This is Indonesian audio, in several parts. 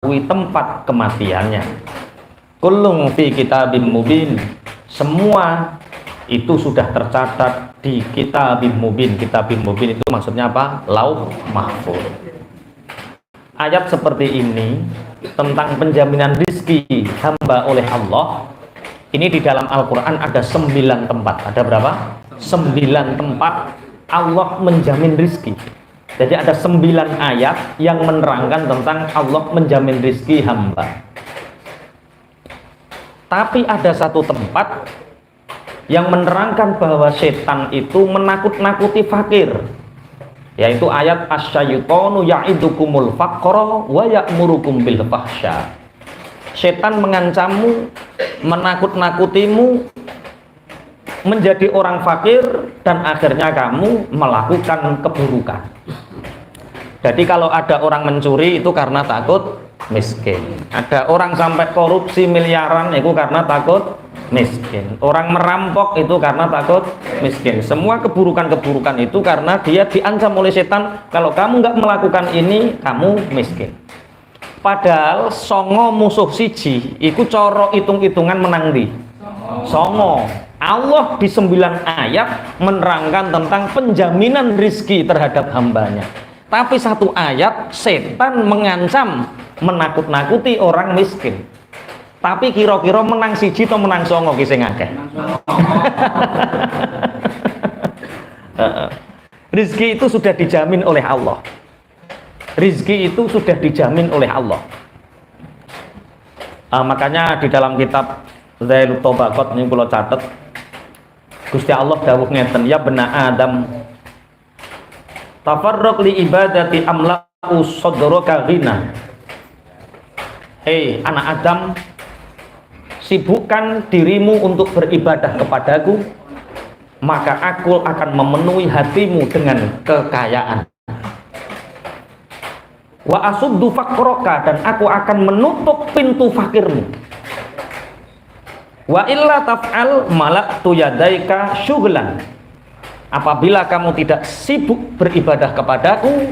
tempat kematiannya. Kullun fi kitabim mubin. Semua itu sudah tercatat di kitabim mubin. Kitabim mubin itu maksudnya apa? Lauh mahfuz. Ayat seperti ini tentang penjaminan rizki hamba oleh Allah, ini di dalam Al-Quran ada 9 tempat. Ada berapa? 9 tempat Allah menjamin rizki. Jadi ada 9 ayat yang menerangkan tentang Allah menjamin rizki hamba. Tapi ada satu tempat yang menerangkan bahwa setan itu menakut-nakuti fakir, yaitu ayat asyaitonu ya'idukumul faqra wa ya'murukum bil fahsya. Setan mengancammu, menakut-nakutimu menjadi orang fakir dan akhirnya kamu melakukan keburukan. Jadi kalau ada orang mencuri itu karena takut miskin. Ada orang sampai korupsi miliaran itu karena takut miskin. Orang merampok itu karena takut miskin. Semua keburukan-keburukan itu karena dia diancam oleh setan, kalau kamu nggak melakukan ini kamu miskin. Padahal songo musuh siji iku coro hitung-hitungan menang di songo. Allah di 9 ayat menerangkan tentang penjaminan rizki terhadap hambanya. Tapi satu ayat setan mengancam, menakut-nakuti orang miskin. Tapi kira-kira menang siji atau menang songo ki sing akeh? Rizki itu sudah dijamin oleh Allah. Rizki itu sudah dijamin oleh Allah. Makanya di dalam kitab Zailut Tobaqot ini kalau catat, Gusti Allah dawuh ngeten, ya bena Adam tafarraq li ibadati amla'u sadraka ghina. Hei anak Adam, sibukkan dirimu untuk beribadah kepadaku, maka aku akan memenuhi hatimu dengan kekayaan. Wa asuddu faqraka, dan aku akan menutup pintu fakirmu. Wa illa taf'al malaktu yadaika syughlan. Apabila kamu tidak sibuk beribadah kepadaku,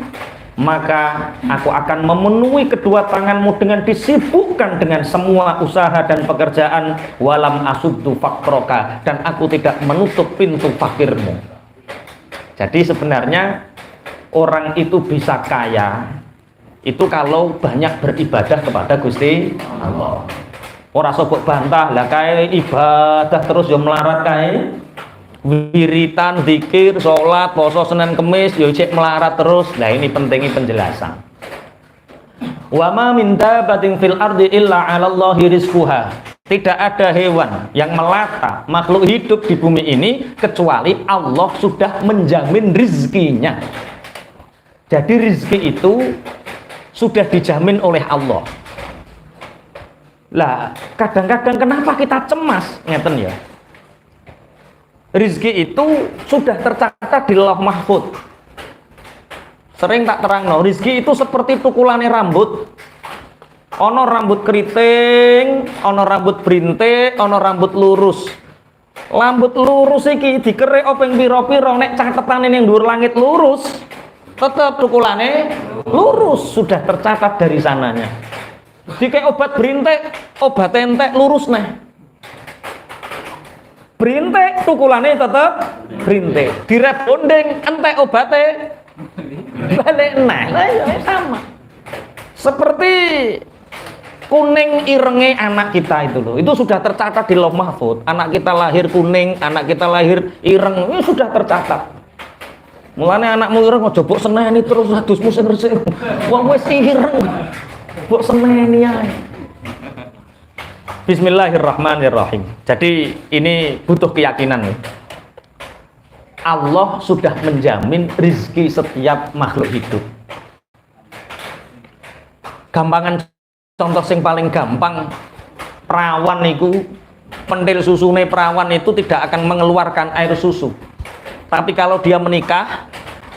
maka aku akan memenuhi kedua tanganmu dengan disibukkan dengan semua usaha dan pekerjaan. Walam asuddu faqraka, dan aku tidak menutup pintu fakirmu. Jadi sebenarnya orang itu bisa kaya itu kalau banyak beribadah kepada Gusti Allah. Ora sobok bantah lah kae ibadah terus yo melarat kae. Wiritan, zikir, sholat, poso Senin Kemis yo cek melarat terus. Nah ini pentingnya penjelasan. Wa ma min dabatin fil ardi illa 'alallahi rizquha. Tidak ada hewan yang melata, makhluk hidup di bumi ini kecuali Allah sudah menjamin rizkinya. Jadi rizki itu sudah dijamin oleh Allah. Lah, kadang-kadang kenapa kita cemas? Ngeten ya. Rizki itu sudah tercatat di lauh mahfuz. Sering tak terangno, rizki itu seperti tukulane rambut. Ono rambut keriting, ono rambut berintik, ono rambut lurus. Rambut lurus iki dikerek openg piro-piro nek catetane ning dhuwur langit lurus, tetap tukulane lurus, sudah tercatat dari sananya. Dikek obat berintik, obat entek lurus neh. Berintik tukulane tetap berintik. Direp bondeng entek obate balik neh. Sama. Seperti kuning irenge anak kita itu loh. Itu sudah tercatat di lauh mahfuz. Anak kita lahir kuning, anak kita lahir ireng, ini sudah tercatat. Mulane anakmu ireng aja mbok seneni terus adusmu sing resik. Wong wis ireng. Mbok seneni ae. Bismillahirrahmanirrahim. Jadi ini butuh keyakinan nih. Allah sudah menjamin rizki setiap makhluk hidup. Gampangan contoh yang paling gampang, perawan itu, pentil susune perawan itu tidak akan mengeluarkan air susu. Tapi kalau dia menikah,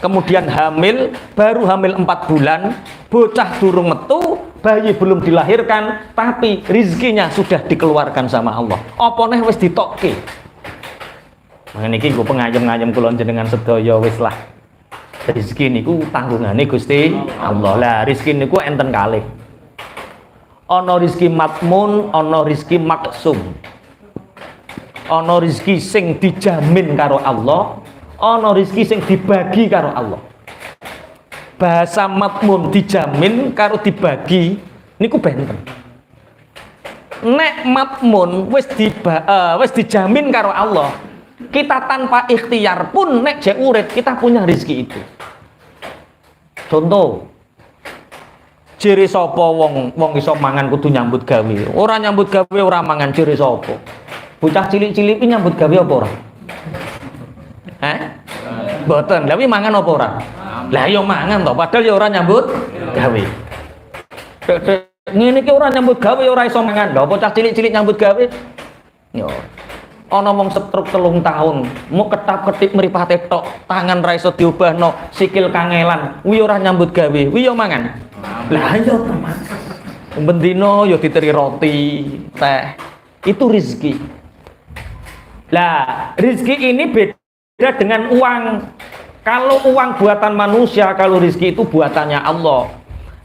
kemudian hamil, baru hamil 4 bulan, bocah durung metu, bayi belum dilahirkan, tapi rizkinya sudah dikeluarkan sama Allah. Apa neh wis ditokke. Mangene iki nggo pengayem-ngayem kula jenengan sedaya wis lah. Rizki niku tanggungane Gusti Allah. Lah rizki niku enten kalih. Ana rizki matmun, ana rizki maksum. Ana rizki sing dijamin karo Allah, ana rizki sing dibagi karo Allah. Bahasa matmun dijamin karo dibagi niku benten. Nek matmun wis dijamin karo Allah, kita tanpa ikhtiar pun nek jek urip kita punya rizki itu. Contoh, ciri sapa wong iso mangan kudu nyambut gawe. Ora nyambut gawe ora mangan ciri sapa? Bocah cilik-cilik iki nyambut gawe apa ora? Mboten. Lah mangan apa ora? Lah ya mangan to, padahal ya ora nyambut gawe. Ngene iki ora nyambut gawe ora iso mangan. Lah bocah cilik-cilik nyambut gawe. Yo. Ana wong setruk 3 tahun, mau ketap-ketip mripate tok, tangan ra iso diubahno, sikil kangelan, kuwi ora nyambut gawe, kuwi yo mangan. Lah iya teman. Bendino yo diteri roti, teh. Itu rezeki. Lah, rezeki ini beda dengan uang. Kalau uang buatan manusia, kalau rezeki itu buatannya Allah.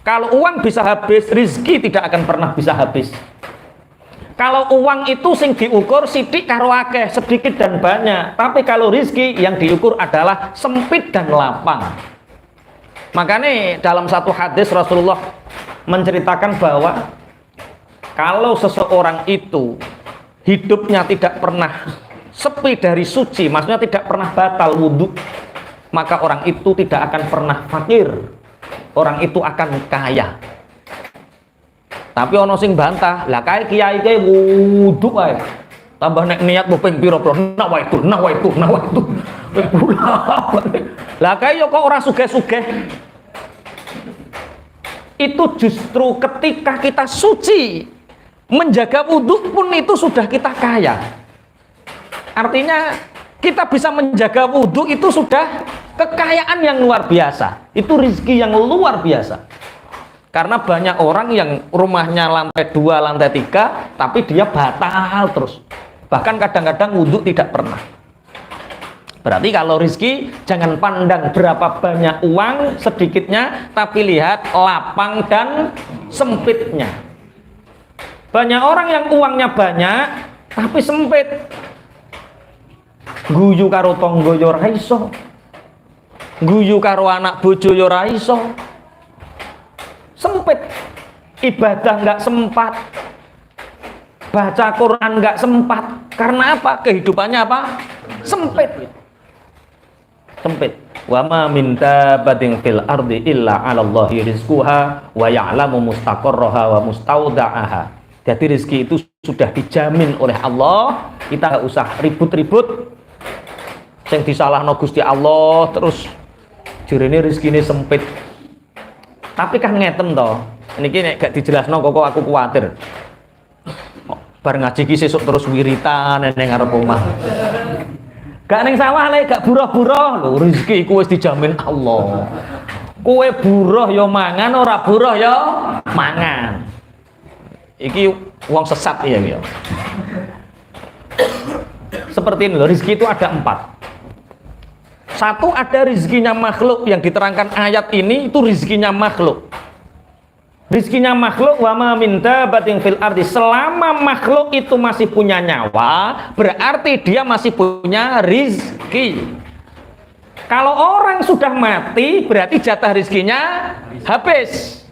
Kalau uang bisa habis, rezeki tidak akan pernah bisa habis. Kalau uang itu sing diukur sidik karo akeh, sedikit dan banyak. Tapi kalau rezeki yang diukur adalah sempit dan lapang. Makanya dalam satu hadis Rasulullah menceritakan bahwa kalau seseorang itu hidupnya tidak pernah sepi dari suci, maksudnya tidak pernah batal wudhu, maka orang itu tidak akan pernah fakir. Orang itu akan kaya. Tapi ono sing bantah, lah kae kiai kae wudhu wae. Tambah nek niat mbok ping pira bro, nak wae itu. Lah kae yo kok ora sugih-sugih. Itu justru ketika kita suci, menjaga wudhu pun itu sudah kita kaya. Artinya kita bisa menjaga wudhu itu sudah kekayaan yang luar biasa. Itu rezeki yang luar biasa. Karena banyak orang yang rumahnya lantai 2, lantai 3, tapi dia batal terus. Bahkan kadang-kadang wudhu tidak pernah. Berarti kalau rezeki jangan pandang berapa banyak uang sedikitnya, tapi lihat lapang dan sempitnya. Banyak orang yang uangnya banyak, tapi sempit. Guyu karo tonggo yo ora iso. Guyu karo anak bojo yo ora iso. Sempit. Ibadah nggak sempat, baca Quran nggak sempat. Karena apa? Kehidupannya apa? Sempit. Wa ma min dabbatin fil ardi illa 'ala Allahi rizquha wa ya'lamu mustaqarraha wa mustauda'aha. Jadi rezeki itu sudah dijamin oleh Allah. Kita nggak usah ribut-ribut. Yang disalahno Gusti Allah terus jirene rezekine sempit. Tapi kan ngeten toh, niki nek gak dijelasno kok aku kuwatir. Bar ngaji ki sesuk terus wiritan ning ngarep omah. Gak ning sawah lek gak buruh-buruh lho, rezeki iku wis dijamin Allah. Kowe buruh ya mangan, ora buruh ya mangan. Iki wong sesat ya ya. Seperti ini loh, rezeki itu ada 4. Satu, ada rezekinya makhluk yang diterangkan ayat ini, itu rezekinya makhluk. Rezekinya makhluk, wa ma min dabbatin fil ardi. Selama makhluk itu masih punya nyawa, berarti dia masih punya rezeki. Kalau orang sudah mati, berarti jatah rezekinya habis.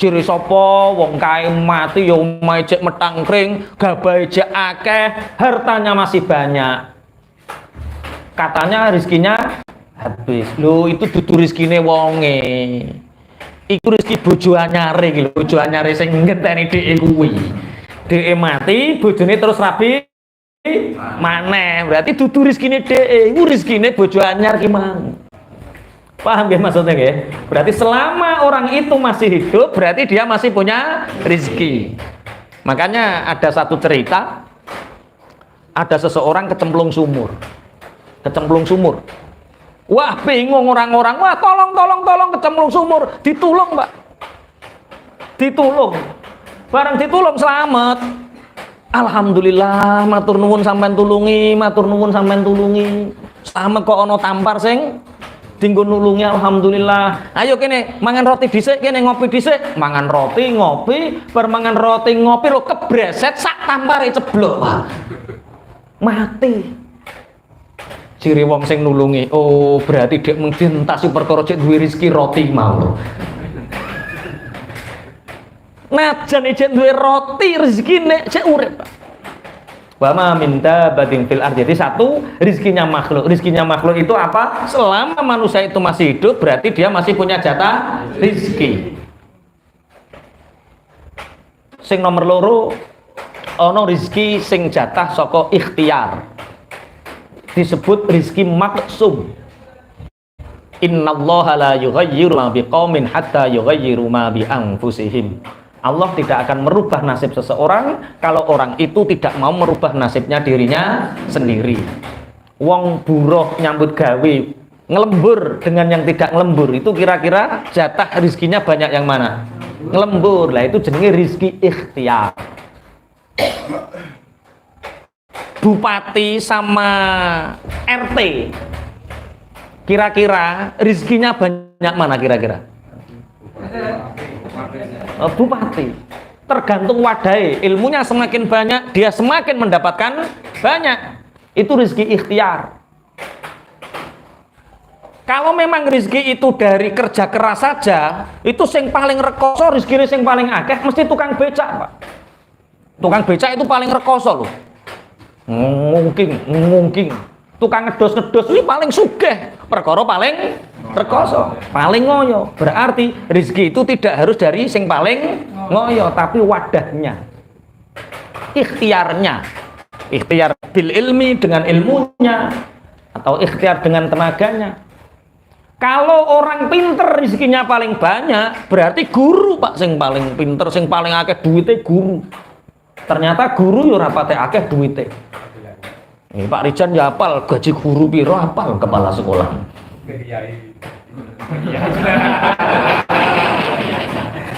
Ciri sapa wong kae mati ya omahe jek metangkring, gabahe jek akeh, hartanya masih banyak. Katanya rezekinya habis. Lho itu dudu rezekine wonge. Iku rezeki bojo anyare iki lho, bojo anyare sing ngenteni dhek kuwi. Dhek mati, bojone terus rabi maneh. Berarti dudu rezekine dhek, iku rezekine bojo anyar ki mang. Paham nggih maksudnya nggih? Berarti selama orang itu masih hidup, berarti dia masih punya rezeki. Makanya ada satu cerita, ada seseorang kecemplung sumur. Wah bingung orang-orang, wah tolong kecemplung sumur, ditulung Mbak, ditulung, barang ditulung selamat, alhamdulillah, matur nuwun sampean tulungi, selamat kok ono tampar sing Dinggo nulungi alhamdulillah. Ayo kene mangan roti dhisik, kene ngopi dhisik. Mangan roti, ngopi, permangan roti, ngopi lo kebreset sak tampare ceblok, Pak. Mati. Ciri wong sing nulungi. Oh, berarti dek mengentasi perkara cek duwe rezeki roti mau. Najan cek duwe roti rezekine cek urip, Pak. Wa ma min dabbatin fil ardi. Jadi satu, rizkinya makhluk. Rizkinya makhluk itu apa? Selama manusia itu masih hidup, berarti dia masih punya jatah rizki. Sing nomor loro, ono rizki sing jatah saka ikhtiar. Disebut rizki maksum. Innallaha la yughayyiru ma biqaumin hatta yughayyiru ma bi anfusihim. Allah tidak akan merubah nasib seseorang kalau orang itu tidak mau merubah nasibnya dirinya sendiri. Wong buruh nyambut gawe ngelembur dengan yang tidak ngelembur itu kira-kira jatah rizkinya banyak yang mana? Ngelembur. Lah itu jenenge rizki ikhtiar. Bupati sama RT kira-kira rizkinya banyak mana kira-kira? Bupati. Tergantung wadai, ilmunya semakin banyak dia semakin mendapatkan banyak. Itu rezeki ikhtiar. Kalau memang rezeki itu dari kerja keras saja, itu sing paling rekoso rezeki sing paling akeh mesti tukang becak, Pak. Tukang becak itu paling rekoso loh. Mungkin tukang ngedos ini paling sugih, perkara paling rekoso, paling ngoyo. Berarti rezeki itu tidak harus dari sing paling ngoyo, tapi wadahnya, ikhtiarnya, ikhtiar bil ilmi dengan ilmunya, atau ikhtiar dengan tenaganya. Kalau orang pinter rezekinya paling banyak, berarti guru, Pak, sing paling pinter, sing paling akeh duitnya guru. Ternyata guru yo rapate akeh duitnya. Ini Pak Rijan ya hafal gaji guru piro, hafal kepala sekolah.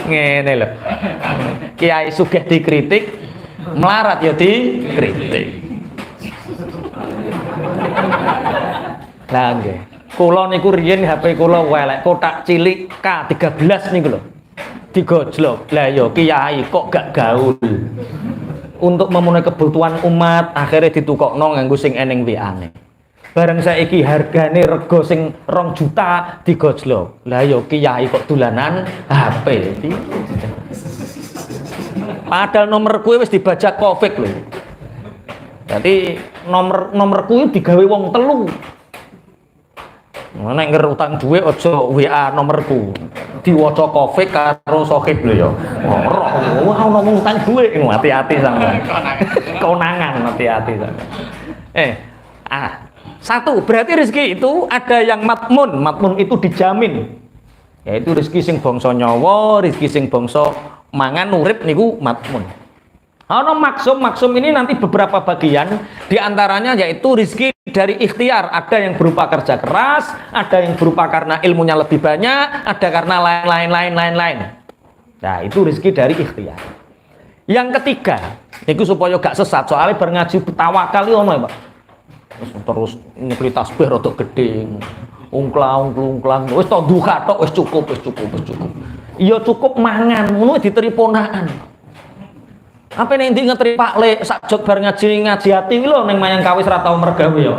Ngene lho. Kiai sugih dikritik, melarat ya dikritik. Lah nggih. Kula niku riyen HP kula welek kotak cilik K13 niku lho. Digojlok. Lah ya kiai kok gak gaul. Untuk memenuhi kebutuhan umat akhirnya ditukokno nganggo sing eneng WA-ne. Bareng saiki hargane rego sing 2 juta digojlok. Lah ya kiai kok dolanan HP. Padahal nomor kuwi wis dibajak Covid lho. Dadi nomorku digawe wong telu. Nek ngger utang dhuwit aja WA nomorku. Diwaca Covid karo Sohib lho ya. Ora ono utang dhuwit hati-hati sampean. Konangan hati-hati sampean. Satu, berarti rezeki itu ada yang matmun. Matmun itu dijamin. Yaitu rezeki sing bangsa nyawa, rezeki sing bangsa mangan urip niku matmun. Ono maksum ini nanti beberapa bagian, diantaranya yaitu rezeki dari ikhtiar. Ada yang berupa kerja keras, ada yang berupa karena ilmunya lebih banyak, ada karena lain-lain. Nah itu rezeki dari ikhtiar. Yang ketiga, itu supaya gak sesat, soalnya berngaji tawakal ono ya Pak. Terus nyekli tasbih rada gedhe, ungklang, wis tok duha tok wis cukup. Iya cukup mangan, ngono diteri ponaan. Apa ning ndi ngetri Pak Le sak jog bar ngaji ati lho ning Mayang Kawis ra tau mergawe ya.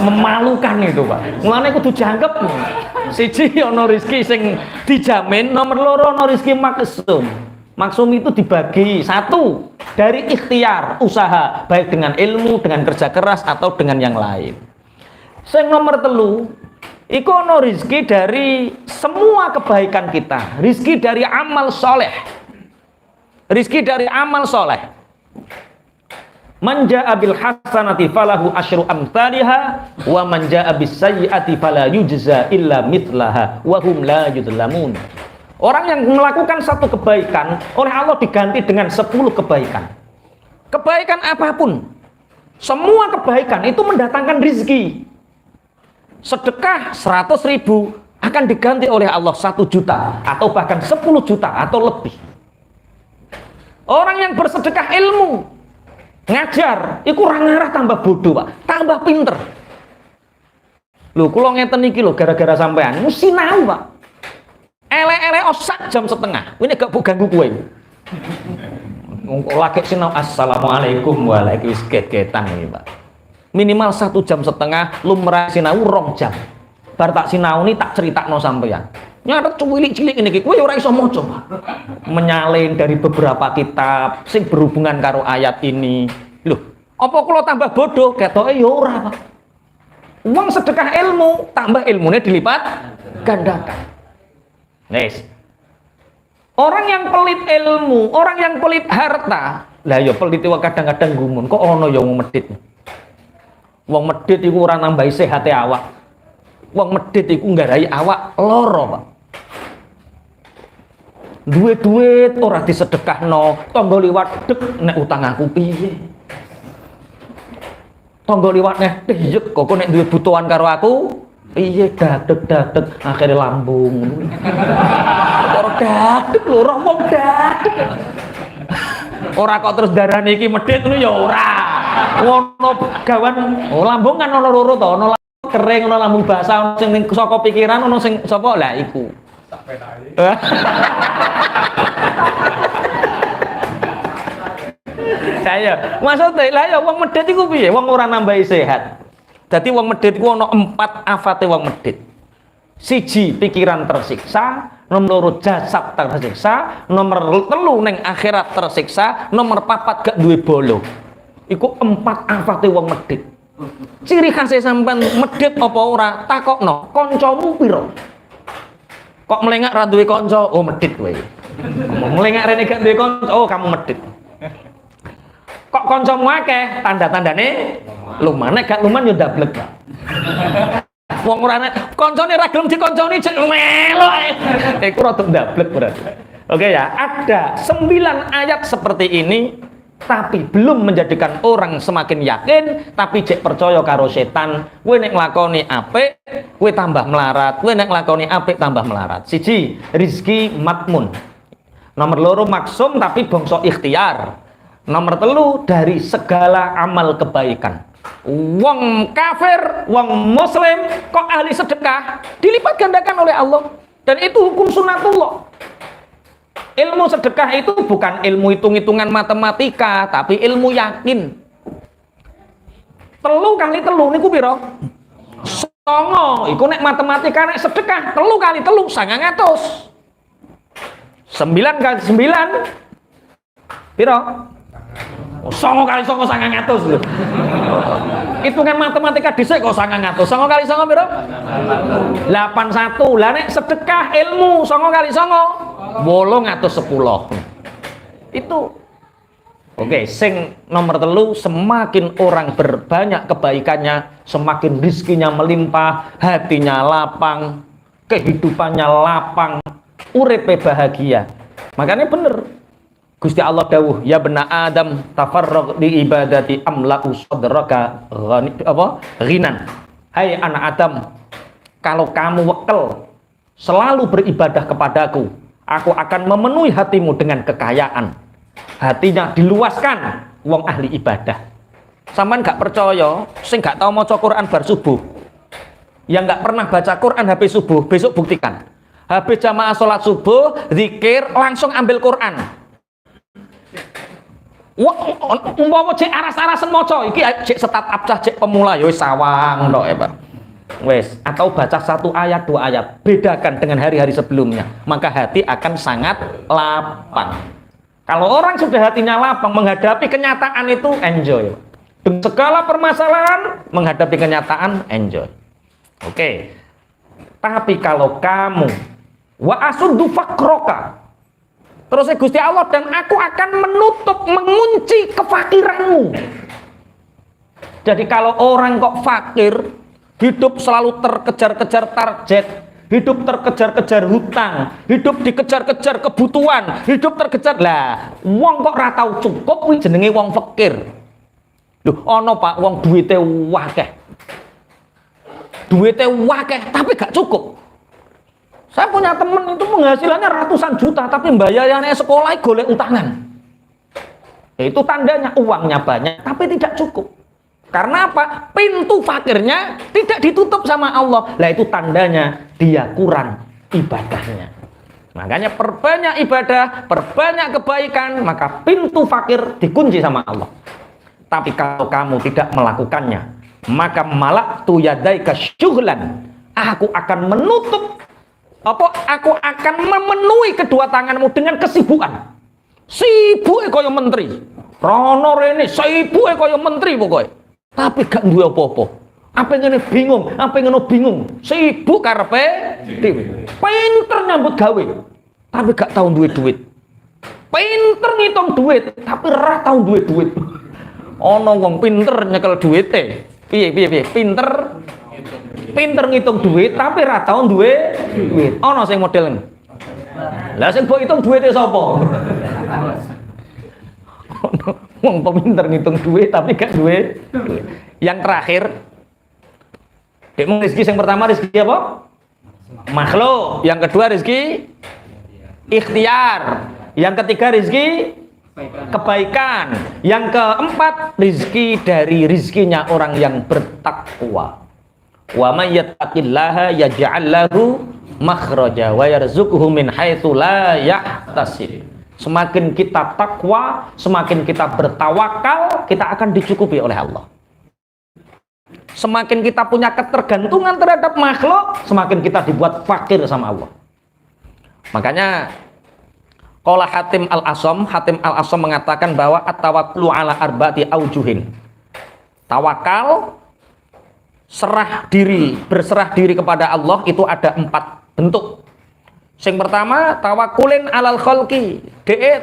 Memalukan itu, Pak. Mulane kudu jangkep. Siji ana rezeki sing dijamin, nomor loro ana rezeki maksum. Maksum itu dibagi satu dari ikhtiar, usaha, baik dengan ilmu, dengan kerja keras atau dengan yang lain. Sing nomor telu, iku ana rezeki dari semua kebaikan kita, rezeki dari amal soleh. Rizki dari amal soleh. Man jaa bil hasanati falahu asyru amsalha wa man jaa bis sayyiati fala yujza illa mithlaha wa hum la yudlamun. Orang yang melakukan satu kebaikan oleh Allah diganti dengan 10 kebaikan. Kebaikan apapun, semua kebaikan itu mendatangkan rizki. Sedekah 100.000 akan diganti oleh Allah 1 juta atau bahkan 10 juta atau lebih. Orang yang bersedekah ilmu, ngajar, itu orang ngarah tambah bodoh, Pak, tambah pinter. Lho kula ngeten iki lho gara-gara sampean sinau, Pak. Elek-elek sak jam setengah. Ini gak ganggu kowe. Lagi sinau assalamualaikum waalaikumsalam get-getan iki, Pak. Minimal 1 jam setengah, lumrah sinau 2 jam. Bar tak sinau ini tak critakno sampean. Nyatet cilik-cilik ini kowe ora iso maca, Pak. Menyalin dari beberapa kitab sing berhubungan karo ayat ini. Loh, apa kula tambah bodoh? Ketoke ya ora, Pak. Uang sedekah ilmu, tambah ilmunya dilipat gandakan. Nes. Orang yang pelit ilmu, orang yang pelit harta, lah ya pelit itu kadang-kadang gumun. Kok ono ya wong medit? Wong medit iku ora nambahi sehate awak. Wong medit iku nggarai awak lara, Pak. Duit-duit ora disedekahno, tangga liwat dek nek utang aku piye? Tangga liwat neh deyek kok nek duwe butuhan karo aku, piye dadeg-dadeg akhire lambung. Ora dadeg lho, ora wong dadeg. Ora kok terus darane iki medhit ngono ya ora. Ngono gawan lambung kan ana loro to, ana lambung kering, ana lambung basah, sing ning saka pikiran, ana sing sapa lah iku. Saya maksudnya lah ya wong medhit iku piye? Wong ora nambahi sehat. Dadi wong medhit iku ana 4 afate wong medhit. 1 pikiran tersiksa, nomor 2 jasad tersiksa, nomor 3 ning akhirat tersiksa, nomor 4 gak duwe bolo. Iku 4 afate wong medhit. Ciri khas sampean medhit apa ora? Takokno, kancamu pira? Kok melengak ra duwe kanca? Oh medhit kowe. Melengak rene gak duwe kanca, oh kamu medhit. Kok kancamu akeh? Tanda-tandane luman, nek gak luman yo ndablek, Pak. Wong ora nek kancane ra gelem dikonconi jek melok. Iku rada ndablek berarti. Oke ya, ada 9 ayat seperti ini tapi belum menjadikan orang semakin yakin, tapi jek percaya karo setan. Kowe nek nglakoni apik, kowe tambah melarat. Kowe nek nglakoni apik tambah melarat. 1, rizki matmun. Nomor 2, maksum tapi bangsa ikhtiar. Nomor 3, dari segala amal kebaikan. Wong kafir, wong muslim kok ahli sedekah dilipat gandakan oleh Allah, dan itu hukum sunatullah. Ilmu sedekah itu bukan ilmu hitung-hitungan matematika, tapi ilmu yakin. 3 kali 3 niku pira? 9. Iku nek matematika, nek sedekah 3 kali 3 900. 9 kali 9 pira? 9 kali 9 900 lho. Hitungan matematika dhisik kok 900. 9 kali 9 pira? 81. Lah nek sedekah ilmu 9 kali 9 810. Itu. Oke, sing nomor 3, semakin orang berbanyak kebaikannya, semakin rizkinya melimpah, hatinya lapang, kehidupannya lapang, uripe bahagia. Makanya bener Gusti Allah dawuh, ya bena Adam tafarraq di ibadati amla'u sadraka ghinan. Hai anak Adam, kalau kamu wekel selalu beribadah kepadaku, aku akan memenuhi hatimu dengan kekayaan. Hatinya diluaskan wong ahli ibadah. Sampean gak percaya, sing gak tau maca Quran bar subuh, yang gak pernah baca Quran habis subuh, besok buktikan. Habis jamaah sholat subuh, zikir, langsung ambil Quran. Umpama cek aras-arasen maca iki cek setat abcah cek pemula ya wis sawang tok ya, Pak. Wis, atau baca 1 ayat 2 ayat, bedakan dengan hari-hari sebelumnya, maka hati akan sangat lapang. Kalau orang sudah hatinya lapang menghadapi kenyataan itu enjoy. Dengan segala permasalahan menghadapi kenyataan enjoy. Oke. Tapi kalau kamu wa asuddu fakroka, terus Gusti Allah, dan aku akan menutup, mengunci kefakiranmu. Jadi kalau orang kok fakir, hidup selalu terkejar-kejar target, hidup terkejar-kejar hutang, hidup dikejar-kejar kebutuhan, hidup terkejar lah. Wong kok ora tau cukup kuwi jenenge wong fakir. Lho, ana Pak wong duwite akeh. Duwite akeh tapi gak cukup. Saya punya temen itu penghasilannya ratusan juta, tapi bayarannya sekolah golek utangan. Itu tandanya uangnya banyak, tapi tidak cukup. Karena apa? Pintu fakirnya tidak ditutup sama Allah. Lah itu tandanya dia kurang ibadahnya. Makanya perbanyak ibadah, perbanyak kebaikan, maka pintu fakir dikunci sama Allah. Tapi kalau kamu tidak melakukannya, maka malaktu yadaika syughlan, aku akan menutup aku akan memenuhi kedua tanganmu dengan kesibukan. Sibuk kaya menteri. Rono rene sibuk kaya menteri pokoknya. Tapi gak duwe apa-apa. Apa ngene bingung, apa ngono bingung. Sibuk karepe dhewe. Pinter nyambut gawe, tapi gak tau duwe duit. Pinter ngitung duit, tapi ora tau duwe duit. Ana wong pinter nyekel duwite. Piye? Pinter ngitung duit, tapi ora tau duwe duit. Ana sing model ngene. Lah sing mbok hitung duwite sapa? Wong pinter ngitung duit tapi gak duwe duit. Yang terakhir, rezeki yang pertama rezeki apa? Makhluk. Yang kedua rezeki ikhtiar. Yang ketiga rezeki kebaikan. Yang keempat rezeki dari rezekinya orang yang bertakwa. Wa may yattaqillaha yaj'al lahu makhraja wa yarzuqhu min haitsu la yahtasib. Semakin kita takwa, semakin kita bertawakal, kita akan dicukupi oleh Allah. Semakin kita punya ketergantungan terhadap makhluk, semakin kita dibuat fakir sama Allah. Makanya qala Hatim Al-Asam mengatakan bahwa at-tawakkulu ala arba'ati aujuhin. Tawakal, berserah diri kepada Allah itu ada 4 bentuk. Yang pertama, tawakulin alal khalqi,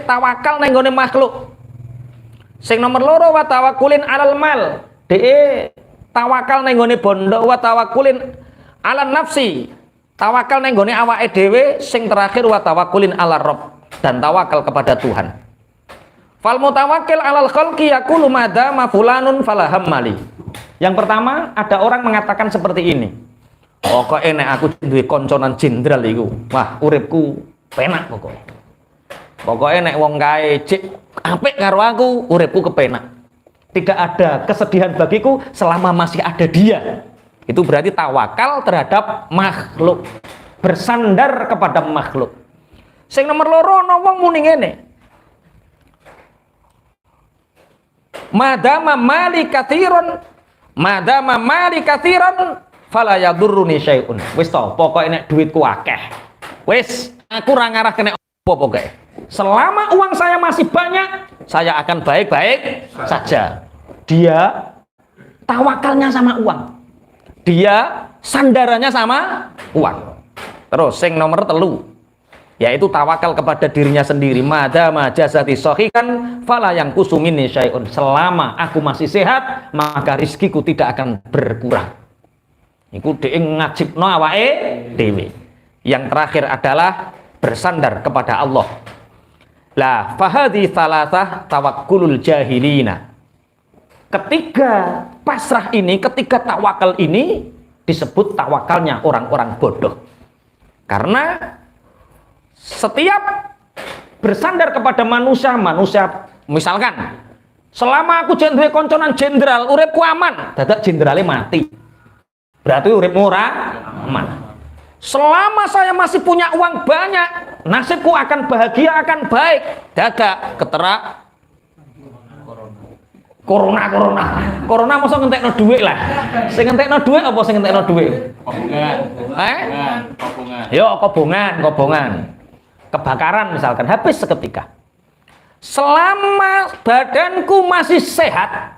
tawakal nang nggone makhluk. Sing nomor loro, wa tawakulin alal mal, tawakal nang nggone bondo. Wa tawakulin alan nafsi, tawakal nang nggone awake dhewe. Sing terakhir, wa tawakulin ala rabb, dan tawakal kepada Tuhan. Fal mutawakkil alal khalqi yaqulu madama fulanun falaham mali. Yang pertama, ada orang mengatakan seperti ini. Pokoknya nek aku duwe konconan jenderal iku, wah uripku penak pokoknya. Pokoknya nek wong kae cek apik karo aku, uripku kepenak. Tidak ada kesedihan bagiku selama masih ada dia. Itu berarti tawakal terhadap makhluk, bersandar kepada makhluk. Sing nomor loro ana wong muni ngene. Madama mali katsiran fala yadurruni syai'un. Wis to, pokoke nek duitku akeh. Wis, aku ora ngarah kena apa pokoke. Selama uang saya masih banyak, saya akan baik-baik saja. Dia tawakalnya sama uang. Dia sandarannya sama uang. Terus sing nomor 3, yaitu tawakal kepada dirinya sendiri. Madama jasati shahihan fala yanqusu minni syai'un. Selama aku masih sehat, maka rizkiku tidak akan berkurang. Iku dhek ngajibno awake dhewe. Yang terakhir adalah bersandar kepada Allah. La fahadhi thalathah tawakkulul jahilina. Ketiga pasrah ini, ketiga tawakal ini disebut tawakalnya orang-orang bodoh. Karena setiap bersandar kepada manusia misalkan selama aku duwe konconan jenderal, uripku aman, dadak jenderale mati. Berarti urip ora aman. Selama saya masih punya uang banyak, nasibku akan bahagia, akan baik. Dadak corona masa ngentekno dhuwit lah. Sing ngentekno dhuwit apa sing ngentekno dhuwit? Kobongan. Kebakaran misalkan, habis seketika. Selama badanku masih sehat,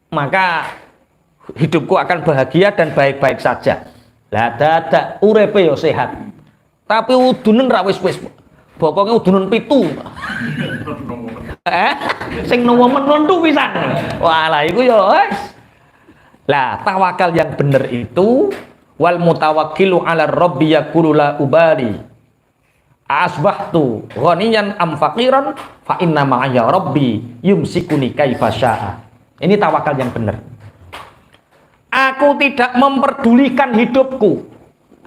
maka hidupku akan bahagia dan baik-baik saja. Lah dadak uripe yo sehat. Tapi udunen ra wis-wis. Bokonge udunen 7. Sing nomo menuntu pisan. Walah iku yo wis. Lah tawakal yang bener itu wal mutawakkilu 'ala rabbi yaqulu la ubali. Asbahtu ghaniyan am faqiran fa inna ma'aya rabbi yumsikuni kaifa syaa. Ini tawakal yang benar. Aku tidak memperdulikan hidupku.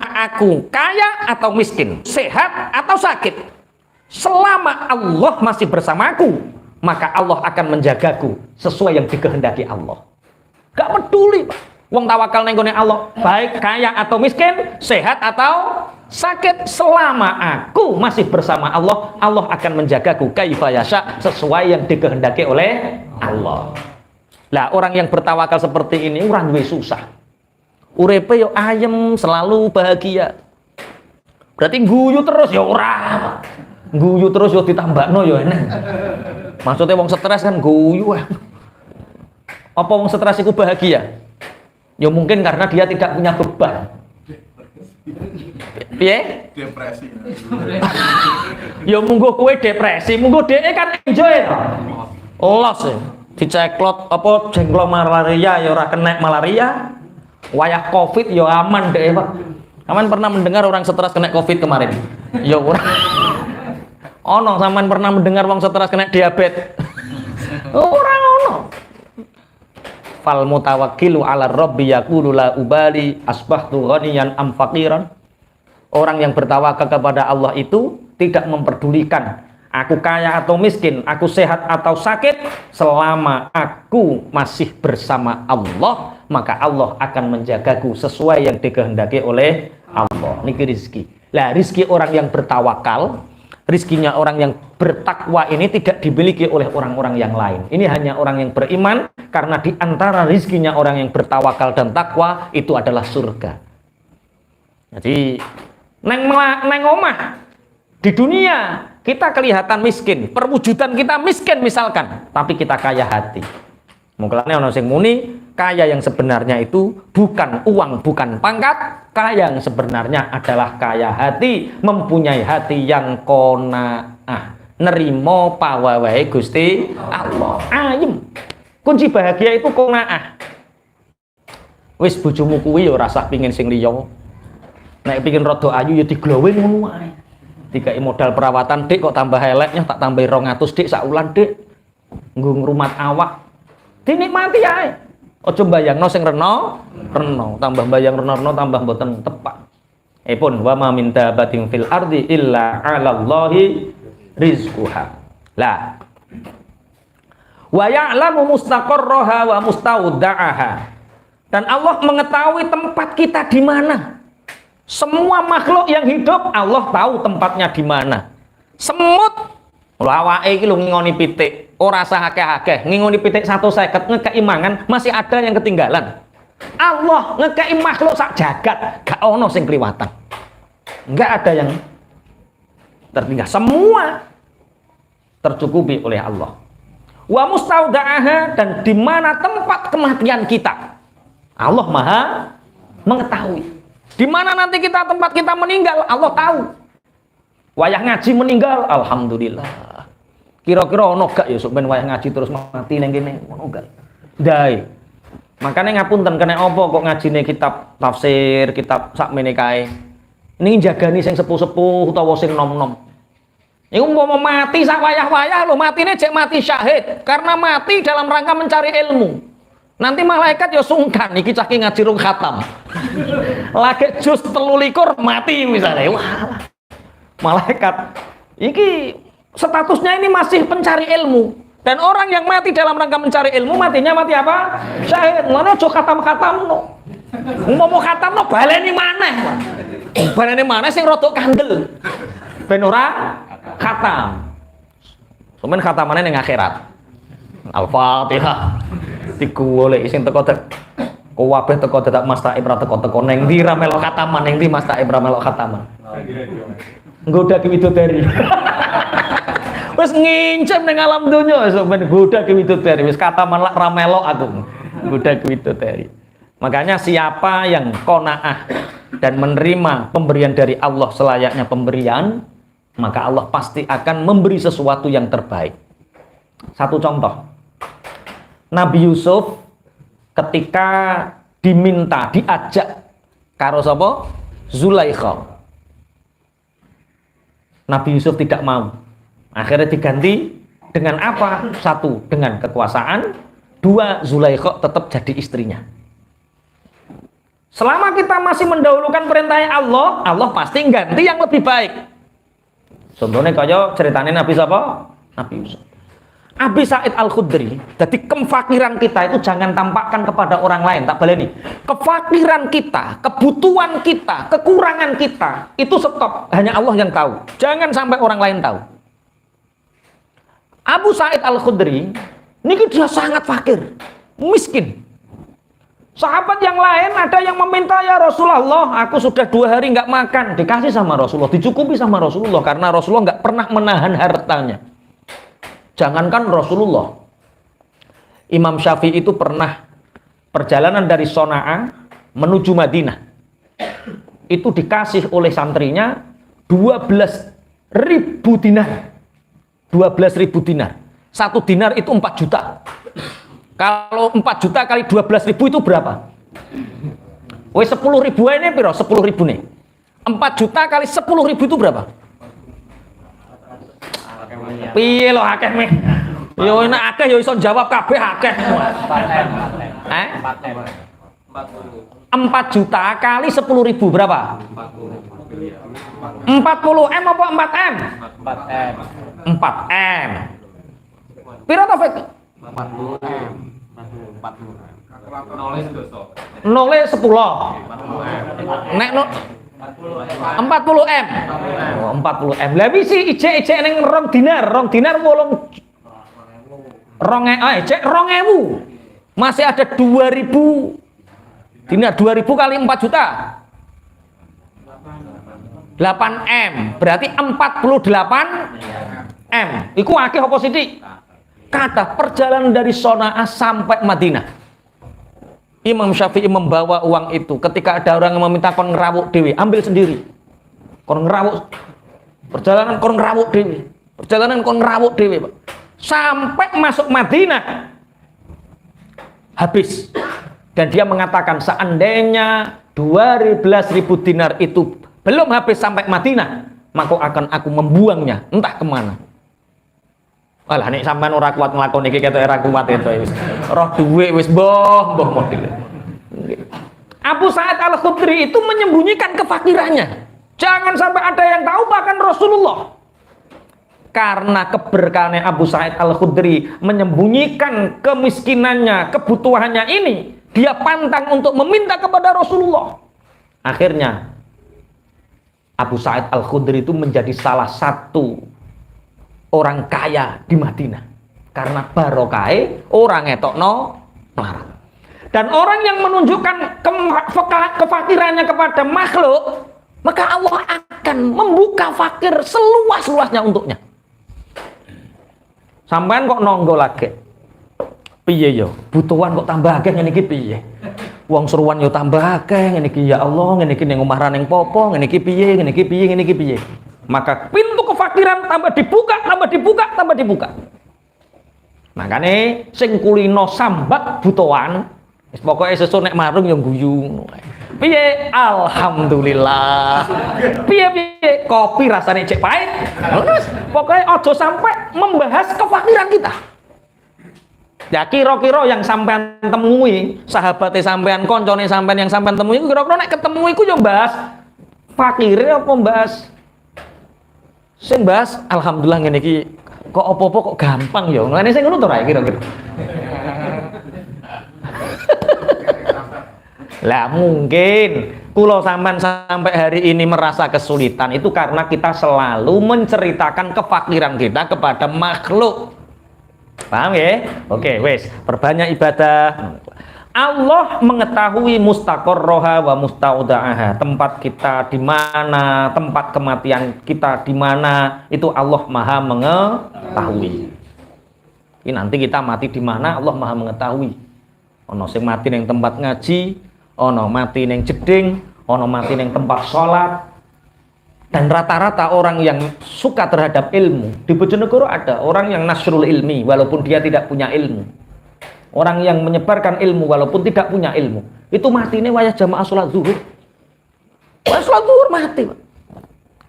Aku kaya atau miskin, sehat atau sakit. Selama Allah masih bersamaku, maka Allah akan menjagaku sesuai yang dikehendaki Allah. Gak peduli, Pak. Wong tawakal ning gone Allah, baik kaya atau miskin, sehat atau sakit, selama aku masih bersama Allah, Allah akan menjagaku kaifa yasha, sesuai yang dikehendaki oleh Allah. Lah orang yang bertawakal seperti ini ora duwe susah. Urepe yo ayem, selalu bahagia. Berarti guyu terus ya ora. Guyu terus yo ditambakno yo enak. Maksudnya wong stres kan guyu. Apa wong stres iku bahagia? Ya mungkin karena dia tidak punya beban. Piye? Depresi. Ya munggo kowe depresi, munggo dheke kan enjoy to. Los ya. Diceklot apa jengklong malaria ya ora kena malaria. Wayah Covid ya aman dheke, Pak. Sampeyan pernah mendengar orang stres kena Covid kemarin? Ya ora. Ono sampean pernah mendengar wong stres kena diabetes? Ora ono. Fal mutawakkilu ala rabbi yaqulu la ubali asbahtu ghaniyan am faqiran. Orang yang bertawakal kepada Allah itu tidak memperdulikan aku kaya atau miskin, aku sehat atau sakit, selama aku masih bersama Allah, maka Allah akan menjagaku sesuai yang dikehendaki oleh Allah. Niki rizki. Lah rizki orang yang bertawakal, rizkinya orang yang bertakwa ini tidak dimiliki oleh orang-orang yang lain. Ini hanya orang yang beriman, karena di antara rizkinya orang yang bertawakal dan takwa itu adalah surga. Jadi neng omah di dunia kita kelihatan miskin, perwujudan kita miskin misalkan, tapi kita kaya hati. Mungkin ono sing muni kaya yang sebenarnya itu bukan uang, bukan pangkat. Kaya yang sebenarnya adalah kaya hati, mempunyai hati yang qanaah, nerimo pawawahe Gusti Allah. Ayem. Kunci bahagia itu qanaah. Wis bojomu kuwi ya ora usah pengin sing liya. Nek pengin rada ayu ya diglowe ngono ae. Dikai modal perawatan, Dik, kok tambah eleknya tak tambahi 200, Dik, sak wulan, Dik. Nggo ngrumat awak. Dinikmati ae. Aja mbayangno sing rena, tambah mbayang rena tambah mboten tepak. Pun wa ma min dabatin fil ardi illa 'alallahi rizquha. Lah. Wa ya'lamu mustaqarraha wa mustauda'aha. Dan Allah mengetahui tempat kita di mana. Semua makhluk yang hidup Allah tahu tempatnya di mana. Semut awake iki lho ngingoni pitik, ora sah akeh-akeh, ngingoni pitik 150 ngekeki mangan, masih ada yang ketinggalan. Allah ngekeki makhluk sak jagat, gak ono sing kliwatan. Enggak ada yang tertinggal. Semua tercukupi oleh Allah. Wa mustauda'aha, dan di mana tempat kematian kita. Allah Maha mengetahui. Di mana nanti kita tempat kita meninggal, Allah tahu. Wayah ngaji meninggal, alhamdulillah. Kira-kira ono gak ya sok ben wayah ngaji terus mati ning kene, ono gak? Ndai. Makane ngapunten kena apa kok ngajine kitab tafsir, kitab sakmene kae. Ini jagani sing sepuh-sepuh utawa sing nom-nom. Iku umpama mati sak wayah-wayah lho, matine jek mati syahid, karena mati dalam rangka mencari ilmu. Nanti malaikat ya sungkan iki cah ngaji rung khatam. Lagi jus 13 mati misalnya. Wah. Malaikat iki statusnya ini masih pencari ilmu. Dan orang yang mati dalam rangka mencari ilmu, matinya mati apa? Syahid. Ngono aja khatam-khatamno. Mau khatamno baleni maneh. Baleni maneh sing rada kandel. Ben ora khatam. Cuman khatamane ning akhirat. Al-Fatihah. Digoleki sing teko kabeh teko dadak Mas Taib ra teko-teko ning ndi ra melok khataman, ning ndi Mas Taib ra melok khataman. Nggoda ki widodari. Wis ngincem ning alam donya esuk ben nggoda ki widodari, wis khataman lak ra melok aku. Nggoda ki widodari. Makanya siapa yang qanaah dan menerima pemberian dari Allah selayaknya pemberian, maka Allah pasti akan memberi sesuatu yang terbaik. Satu contoh. Nabi Yusuf ketika diminta, diajak karo sapa? Zulaikha. Nabi Yusuf tidak mau. Akhirnya diganti dengan apa? Satu, dengan kekuasaan. Dua, Zulaikha tetap jadi istrinya. Selama kita masih mendahulukan perintahnya Allah, Allah pasti ganti yang lebih baik. Contohnya kaya ceritanya Nabi siapa? Nabi Yusuf. Abi Sa'id Al-Khudri, jadi kefakiran kita itu jangan tampakkan kepada orang lain, tak boleh nih. Kefakiran kita, kebutuhan kita, kekurangan kita, itu stop, hanya Allah yang tahu. Jangan sampai orang lain tahu. Abu Sa'id Al-Khudri, ini dia sangat fakir, miskin. Sahabat yang lain ada yang meminta, ya Rasulullah, aku sudah 2 hari nggak makan, dikasih sama Rasulullah, dicukupi sama Rasulullah, karena Rasulullah nggak pernah menahan hartanya. Jangankan Rasulullah, Imam Syafi'i itu pernah perjalanan dari Sona'a menuju Madinah. Itu dikasih oleh santrinya 12.000 dinar. 12.000 dinar. 1 dinar itu 4 juta. Kalau 4 juta kali 12.000 itu berapa? Wes 10.000 ini piro? 10.000 nih. 4 juta kali 10.000 itu berapa? Piye lo akeh meh? Yo enak akeh yo iso jawab kabeh akeh. 4 juta kali 10.000 berapa? 40 M apa 4 M? 4 M. Piro to Fik? 40 M. 0 10. Nek 40 M. Oh, 40 M. Lah wisi ijek-ijek ning 2 dinar, 2 dinar 8 ijek 2.000. Masih ada 2.000 dinar, 2.000 kali 4 juta. 8 M. Berarti 48 M. Iku akeh apa sithik? Kata perjalanan dari Sona'a sampai Madinah. Imam Syafi'i membawa uang itu. Ketika ada orang yang meminta kon ngerawuk dewi, ambil sendiri. Kon ngerawuk. Perjalanan kon ngerawuk dewi. Perjalanan kon ngerawuk dewi, Pak. Sampai masuk Madinah. Habis. Dan dia mengatakan seandainya 12.000 dinar itu belum habis sampai Madinah, maka akan aku membuangnya entah kemana. Alah nek sampean ora kuat nglakoni iki ketok ora kuat itu wis. Roh dhuwit wis mbah model. Abu Sa'id Al-Khudri itu menyembunyikan kefakirannya. Jangan sampai ada yang tahu, bahkan Rasulullah. Karena keberkahannya Abu Sa'id Al-Khudri menyembunyikan kemiskinannya, kebutuhannya ini, dia pantang untuk meminta kepada Rasulullah. Akhirnya Abu Sa'id Al-Khudri itu menjadi salah satu orang kaya di Madinah karena barokah orang etokno melarat. Dan orang yang menunjukkan kefakirannya kepada makhluk, maka Allah akan membuka fakir seluas-luasnya untuknya. Sampean kok nonggo lagi piye yo, butuhan kok tambah akeh ngene iki piye, wong seruan yo tambah akeh ngene iki, ya Allah ngene iki ning omah ning popo ngene iki piye, ngene iki piye, ngene iki piye. Maka pintu kefakiran tambah dibuka, tambah dibuka, tambah dibuka. Makanya sing kulino sambat butuhan, pokoknya sesuk nek marung yang guyu. Piye? Alhamdulillah. Piye kopi rasanya cek pahit. Pokoknya ojo sampai membahas kefakiran kita. Ya kira-kira yang sampean temui, sahabatnya sampean, koncone sampean yang sampean temui, kira-kira nek ketemu iku yo bahas fakire apa bahas sing bahas alhamdulillah ngene iki kok apa-apa kok gampang ya. Ngene sing ngono to ra kira-kira. Lah mungkin kula sampean sampai hari ini merasa kesulitan itu karena kita selalu menceritakan kefakiran kita kepada makhluk. Paham ya? Oke, wes, perbanyak ibadah. Allah mengetahui mustaqarroha wa mustaudaaha, tempat kita di mana, tempat kematian kita di mana, itu Allah Maha mengetahui. Ini nanti kita mati di mana Allah Maha mengetahui. Ono sing mati ning tempat ngaji, ono mati ning jeding, ono mati ning tempat sholat. Dan rata-rata orang yang suka terhadap ilmu di Bojonegoro ada orang yang nasrul ilmi walaupun dia tidak punya ilmu. Orang yang menyebarkan ilmu walaupun tidak punya ilmu, itu mati ini wayah jamaah sholat zuhur. Wayah sholat zuhur mati.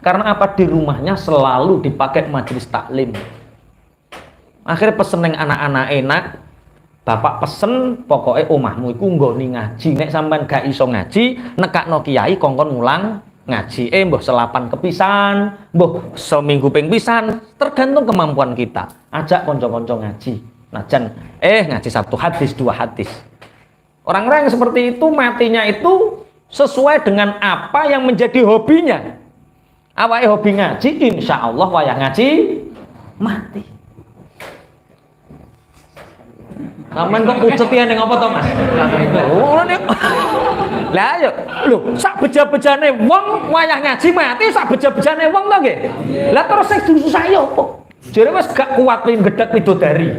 Karena apa? Di rumahnya selalu dipakai majelis taklim. Akhirnya pesen yang anak-anak enak, bapak pesen pokoknya omahmu iku nggoni ngaji. Nek sampean gak iso ngaji, nekakno kiai kongkon ngulang ngaji mbah selapan kepisan, mbah seminggu ping pisan, tergantung kemampuan kita. Ajak konco-konco ngaji. Najan ngaji satu hadis, dua hadis. Orang-orang yang seperti itu matinya itu sesuai dengan apa yang menjadi hobinya. Awake hobi ngaji, insya Allah wayah ngaji mati. Sampeyan kok pucetian ning apa to, Mas? Lah yo, lho, sak beja-bejane wong wayah ngaji mati, sak beja-bejane wong to nggih. Lah terus sing disusah yo apa? Jare wis gak kuat ping gedhek widodari.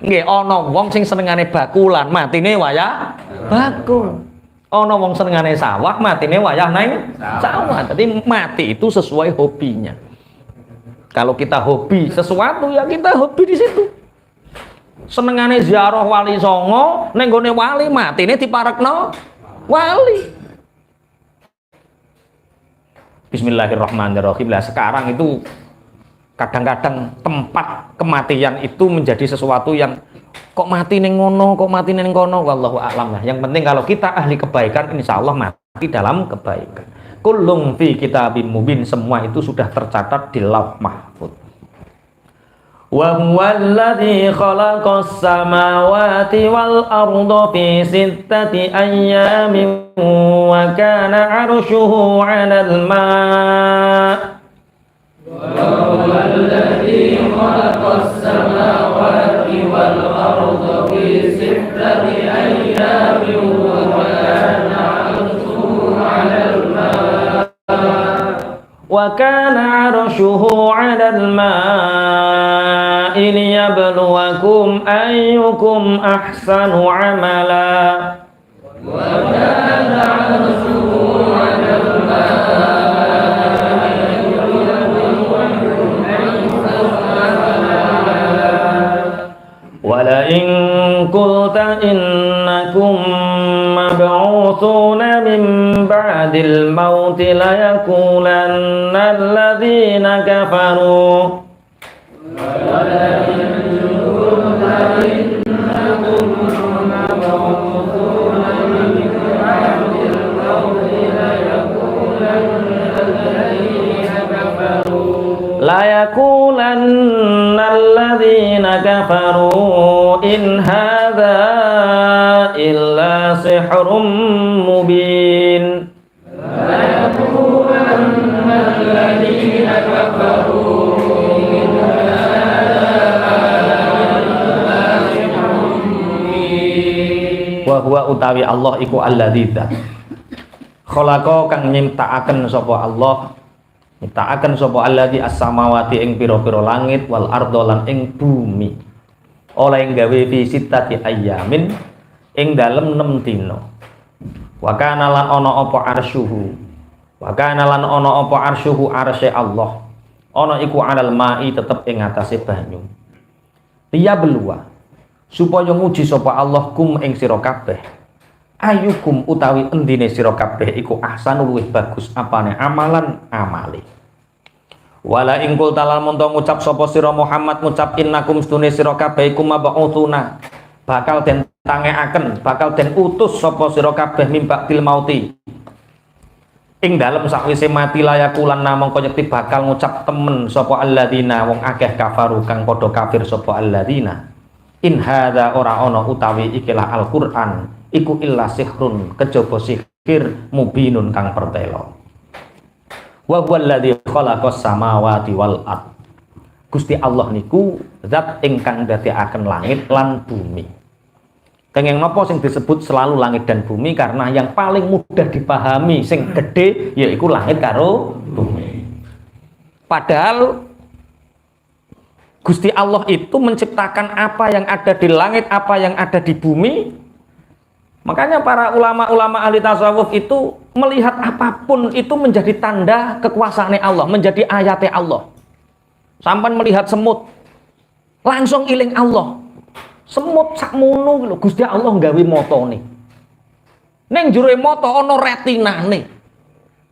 Nggih, ana wong sing senengane bakulan, matine wayah bakul. Ana wong senengane sawah, matine wayah nang sawah. Dadi mati itu sesuai hobinya. Kalau kita hobi sesuatu ya kita hobi di situ. Senengane ziarah wali songo, ning gone wali matine diparekno wali. Bismillahirrahmanirrahim. Lah sekarang itu kadang-kadang tempat kematian itu menjadi sesuatu yang kok mati ning ngono, kok mati ning kono, wallahu a'lam lah. Yang penting kalau kita ahli kebaikan, insyaallah mati dalam kebaikan. Kullum fi kitabim mubin, semua itu sudah tercatat di Lauh Mahfuz. Wa huwallazi khalaqas samawati wal arda fi sittati ayyamin wa kana 'arshuhu 'alal ma'. Wa huwallazi khalaqas samawati wal arda fi sittati ayyamin wa kana 'arshuhu 'alal ma'. Wa kana 'arshuhu 'alal ma'i liyabluwakum ayyukum ahsanu 'amala. Wa kana 'arshuhu 'alal ma'i liyabluwakum ayyukum ahsanu 'amala. Wa la in qulta innakum mab'utsuna min ba'dil mauti la yaqulanna alladhina kafaru wa la yaquluna innakum mab'utsuna min ba'dil mauti la yaqulanna alladhina kafaru la yaqulanna alladhina kafaru in hadza illa sihrun mubin. La yaqulanna alladhina kafaru in hadza illa sihrun mubin. Wa huwa utawi Allah iku alladzi khalaqa kang nyiptakaken sapa Allah, nyiptakaken sapa alladzi as-samawati ing pira-pira langit wal ardo lan ing bumi. Oleh gawe fi sittati ayyamin ing dalem 6 dina. Wa kana lan ana apa arsyuhu. Wa kana lan ana apa arsyuhu arsy Allah. Ana iku alal ma'i tetep ing atase banyu. Liya belua supaya nguji sapa Allah kum ing sira kabeh. Ayukum utawi endine sira kabeh iku ahsanu luwih bagus apane amalan amale. Wala ing qul talal monto ngucap sapa sira Muhammad ngucap innakum stune sira kabeh iku mab'utuna bakal den tangekaken bakal den utus sapa sira kabeh mimbaktil mauti ing dalem sakwise mati layakulan namung nyekti bakal ngucap temen sapa alladzina wong akeh kafaru kang padha kafir sapa alladzina in hadza ora ana utawi ikilah Al-Qur'an iku illa sihrun kejaba sihir mubinun kang pertelo. Wa huwallazi khalaqas samawati wal ard. Gusti Allah niku zat ingkang ndadekaken langit lan bumi. Kenging napa sing disebut selalu langit dan bumi karena yang paling mudah dipahami sing gede yaiku langit karo bumi. Padahal Gusti Allah itu menciptakan apa yang ada di langit, apa yang ada di bumi. Makanya para ulama-ulama ahli tasawuf itu melihat apapun itu menjadi tanda kekuasaan Allah, menjadi ayat Allah. Sampai melihat semut, langsung iling Allah. Semut sakmono lho, Gusti Allah nggawe motone. Ning jero mata ana retinane.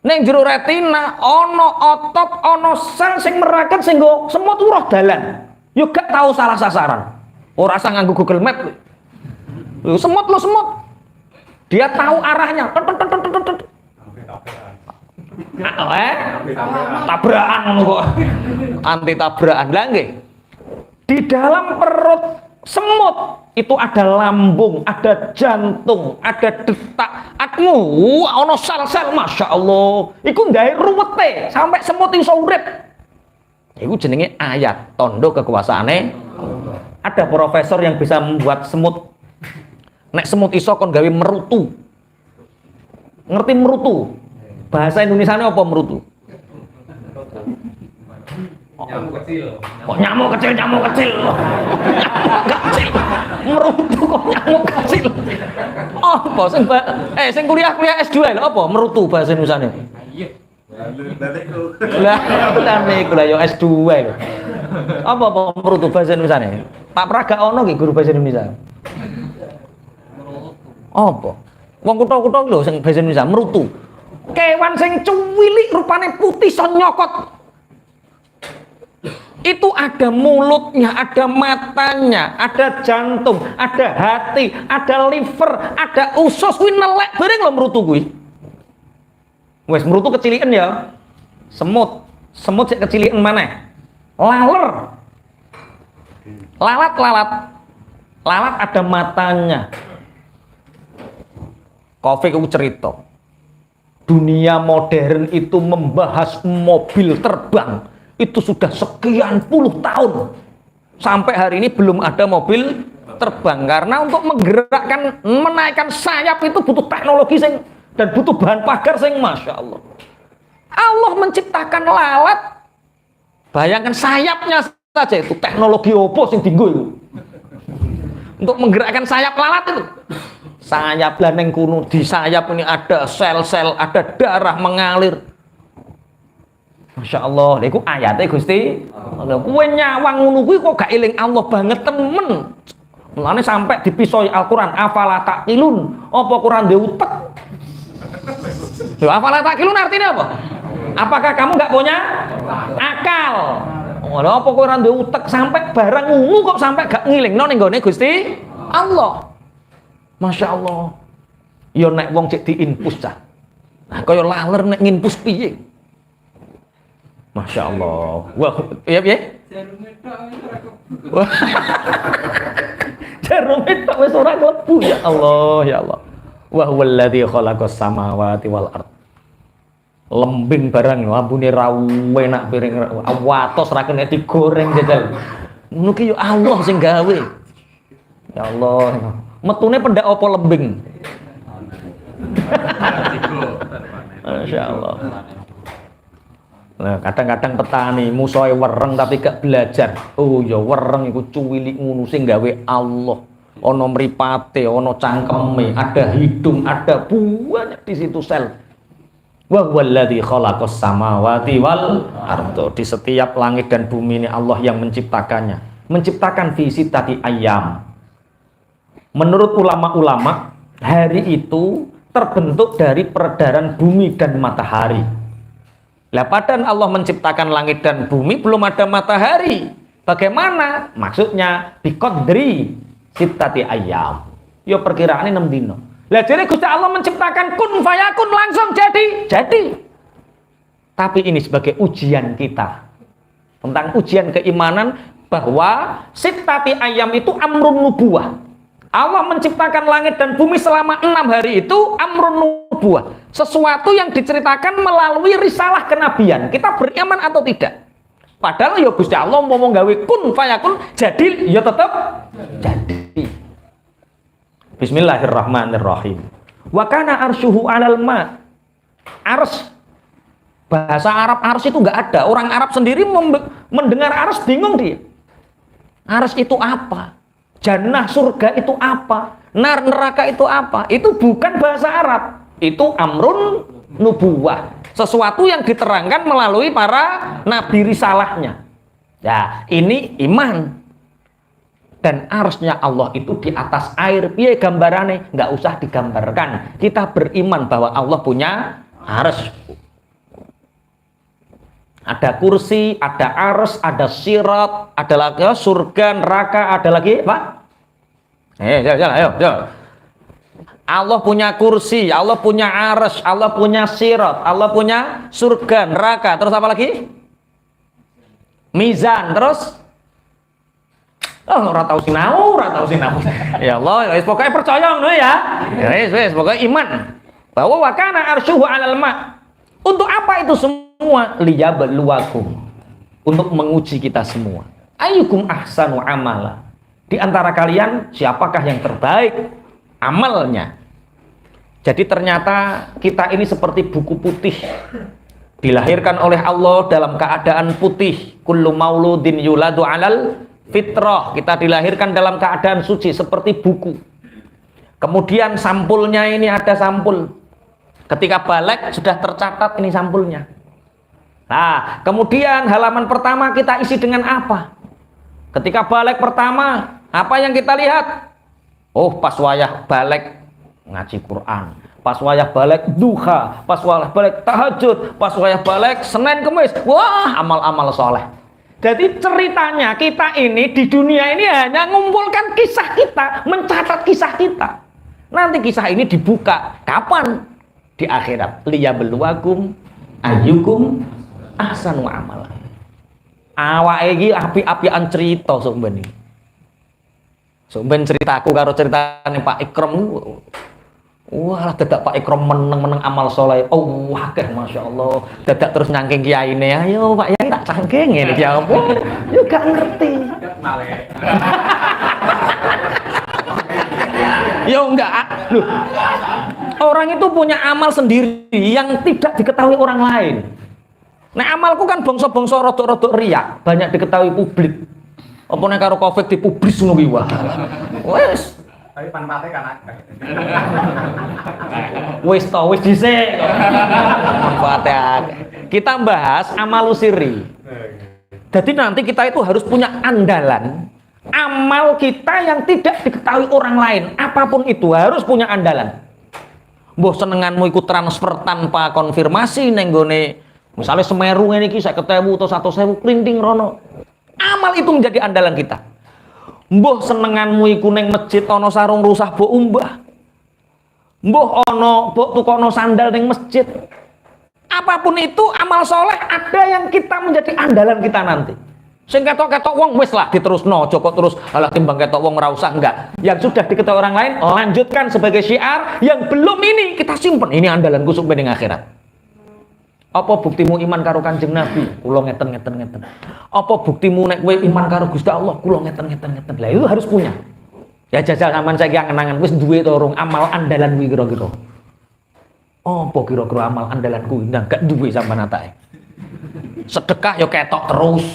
Ning jero retina ana otot, ana sel sing meraket sing nggo semut uruh dalan. Yo gak tahu salah sasaran. Ora usah nganggo Google Map. Lho semut lho semut. Dia tahu arahnya. Tabrakan kok. Anti tabrakan. Lah nggih. Di dalam perut semut itu ada lambung, ada jantung, ada detak. Ono sel-sel, masya Allah. Iku gawe ruwete sampai semut iso urip. Iku jenenge ayat tondo kekuasaane. Ada profesor yang bisa membuat semut. Nek semut iso kon gawe merutu. Ngerti merutu? Bahasa Indonesianya apa merutu? Nyamuk kecil. Kok nyamuk kecil, nyamuk kecil. Nyamuk kecil. Merutu kok nyamuk kecil. Oh, apa sing kuliah S2 lho apa merutu bahasa Indonesianya? Lah niku lho S2 lho. Apa merutu bahasa Indonesianya? Pak Praga ono nggih guru bahasa Indonesia? Apa? Wong kutha-kutha lho sing bahasa Indonesia merutu. Kewan sing cuwilik rupane putih son nyokot. Itu ada mulutnya, ada matanya, ada jantung, ada hati, ada liver, ada usus. Kuwi nelek bareng lho merutu kuwi. Wes merutu kecilikan ya. Semut sik kecilikan maneh. Laler. Lalat ada matanya. Kofi ku cerita. Dunia modern itu membahas mobil terbang. Itu sudah sekian puluh tahun. Sampai hari ini belum ada mobil terbang. Karena untuk menggerakkan, menaikkan sayap itu butuh teknologi dan butuh bahan pagar masya Allah. Allah menciptakan lalat. Bayangkan sayapnya saja itu teknologi opo sing dinggo itu. Untuk menggerakkan sayap lalat itu. Sayap laneng kuno di sayap ini ada sel-sel, ada darah mengalir. Masya Allah, iku ayatnya Gusti. Kowe nyawang ngono kuwi kok gak eling Allah banget temen. Mulane sampai dipisoi Al-Qur'an, afala taqilun. Apa Quran dhe utek? Lho, afala taqilun artinya apa? Apakah kamu nggak punya akal? Lho, apa Quran dhe utek sampai barang ngono kok sampai gak ngilingno ning gone Gusti Allah. Masya Allah. Ya nek wong cek diinpus cah. Nah, kaya laler nek nginpus piye? Masya Allah. Wah, iya piye? Jarum itu wis ora mlebu ya Allah, ya Allah. Wa huwallazi khalaqas samawati wal ard. Lembing barang ambune ra enak piring watos ra kena digoreng jajal. Ngono ki yo Allah sing gawe. Ya Allah. Metune pendak apa lembing? Masya Allah. Nah, kadang-kadang petani musoe wereng tapi gak belajar. Oh ya wereng iku cuwilik ngono sing gawe Allah. Ana mripate, ana cangkeme, ada hidung, ada banyak di situ sel. Wa huwallazi khalaqas samawati wal ardh. Di setiap langit dan bumi ini Allah yang menciptakannya. Menciptakan fi sittati ayyam. Menurut ulama-ulama, hari itu terbentuk dari peredaran bumi dan matahari. Lah padahal Allah menciptakan langit dan bumi belum ada matahari. Bagaimana? Maksudnya biqadri sittati ayyam. Ya perkiraane 6 dino. Lah jadi Gusti Allah menciptakan kun fayakun langsung jadi. Tapi ini sebagai ujian kita. Tentang ujian keimanan bahwa sittati ayyam itu amrun nubuwah. Allah menciptakan langit dan bumi selama 6 hari itu amrun nubuwah. Sesuatu yang diceritakan melalui risalah kenabian. Kita beriman atau tidak? Padahal ya Gusti Allah ngomong gawe kun fayakun jadi ya tetap jadi. Bismillahirrahmanirrahim. Wa kana arsyuhu 'alal ma. Ars, bahasa Arab ars itu enggak ada. Orang Arab sendiri mendengar ars bingung dia. Ars itu apa? Jannah surga itu apa? Nar neraka itu apa? Itu bukan bahasa Arab. Itu amrun nubuwah. Sesuatu yang diterangkan melalui para nabi risalahnya. Ya, ini iman. Dan arsnya Allah itu di atas air. Piye gambarannya? Nggak usah digambarkan. Kita beriman bahwa Allah punya ars. Ada kursi, ada ars, ada sirat, ada lagi surga, neraka, ada lagi apa? Ayo. Allah punya kursi, Allah punya arsy, Allah punya sirat, Allah punya surga, neraka, terus apa lagi? Mizan, terus ora tau sinau. Ya Allah, wis pokoke percaya ngono ya. Ya wis pokoke iman bahwa wa kana arsyuhu 'alal ma. Untuk apa itu semua? Liyabluwakum. Untuk menguji kita semua. Ayyukum ahsanu amala. Di antara kalian siapakah yang terbaik amalnya? Jadi ternyata kita ini seperti buku putih, dilahirkan oleh Allah dalam keadaan putih. Kullu mauludin yuladu 'alal fitrah. Kita dilahirkan dalam keadaan suci seperti buku. Kemudian sampulnya ini ada sampul. Ketika balik sudah tercatat ini sampulnya. Nah, kemudian halaman pertama kita isi dengan apa? Ketika balik pertama, apa yang kita lihat? Oh, pas wayah balik ngaji Quran, pas wayah balik duha, pas wayah balik tahajud, pas wayah balik Senin Kemis. Wah, amal-amal soleh. Jadi ceritanya kita ini di dunia ini hanya mengumpulkan kisah kita, mencatat kisah kita. Nanti kisah ini dibuka kapan? Di akhirat. Liyabluwakum ayyukum ahsanu amala. Awake iki api-apian cerita sok ben iki. Sok ben ceritaku karo ceritane Pak Ikram. Wah, dadak Pak Ikram meneng-meneng amal soleh. Oh, akeh masyaallah. Dadak terus nyangking kiyaine. Ayo Pak Yai tak cangking ngene iki apa? Yo gak ngerti. Ya enggak, loh. Orang itu punya amal sendiri yang tidak diketahui orang lain. Nah, amalku kan bangsa-bangsa rodok-rodok riak, banyak diketahui publik. Apa nek karo Covid dipublis ngono kuwi wae. Wes. Tapi manfaatnya kan akeh. Wis to, wis dhisik. Manfaatnya akeh. Kita bahas amalu sirri. Jadi nanti kita itu harus punya andalan. Amal kita yang tidak diketahui orang lain, apapun itu harus punya andalan. Mbah senenganmu ikut transfer tanpa konfirmasi neng gone misalnya Semeru ini kisah 50.000 atau 100.000 klinting rono. Amal itu menjadi andalan kita. Mbah senenganmu iku neng masjid ana sarung rusah mbok umbah. Mbah ana mbok tukono sandal neng masjid. Apapun itu amal soleh ada yang kita menjadi andalan kita nanti. Sing ketok-ketok wong wis lah diterusno, Joko terus alah timbang ketok wong ora usah, enggak. Yang sudah diketahui orang lain lanjutkan sebagai syiar, yang belum ini kita simpen. Ini andalanku sok ben akhirat. Apa buktimu iman karo Kanjeng Nabi? Kula ngeten. Apa buktimu nek kowe iman karo Gusti Allah? Kula ngeten. Lah itu harus punya. Ya jajal sampean saiki angen-angen wis duwe to rung amal andalan kuwi kira-kira. Apa kira-kira amal andalanku? Ndang gak duwe sampean atake. Sedekah ya ketok terus.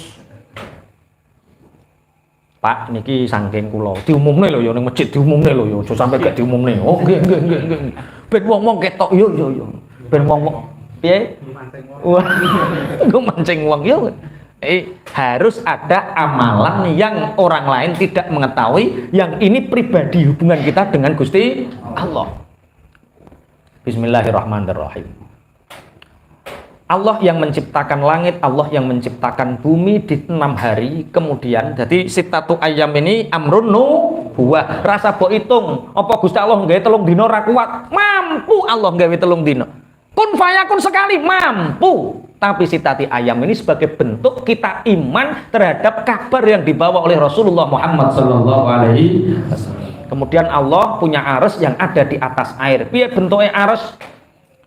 Pak niki saking kula diumumne lho ya ning masjid diumumne lho ya aja sampe gak diumumne. Oh nggih. Ben wong-wong ketok yo. Ben wong-wong piye? Wah, nggo mancing wong yo. Harus ada amalan yang orang lain tidak mengetahui, yang ini pribadi hubungan kita dengan Gusti Allah. Bismillahirrahmanirrahim. Allah yang menciptakan langit, Allah yang menciptakan bumi di 6 hari. Kemudian jadi sitatu ayam ini amrun nubuwah. Rasa mbok hitung, apa Gusti Allah nggawe 3 dina ra kuat? Mampu Allah nggawe 3 dina. Kun fayakun sekali mampu. Tapi sitati ayam ini sebagai bentuk kita iman terhadap kabar yang dibawa oleh Rasulullah Muhammad sallallahu alaihi wasallam. Kemudian Allah punya arsy yang ada di atas air. Piye bentuknya arsy?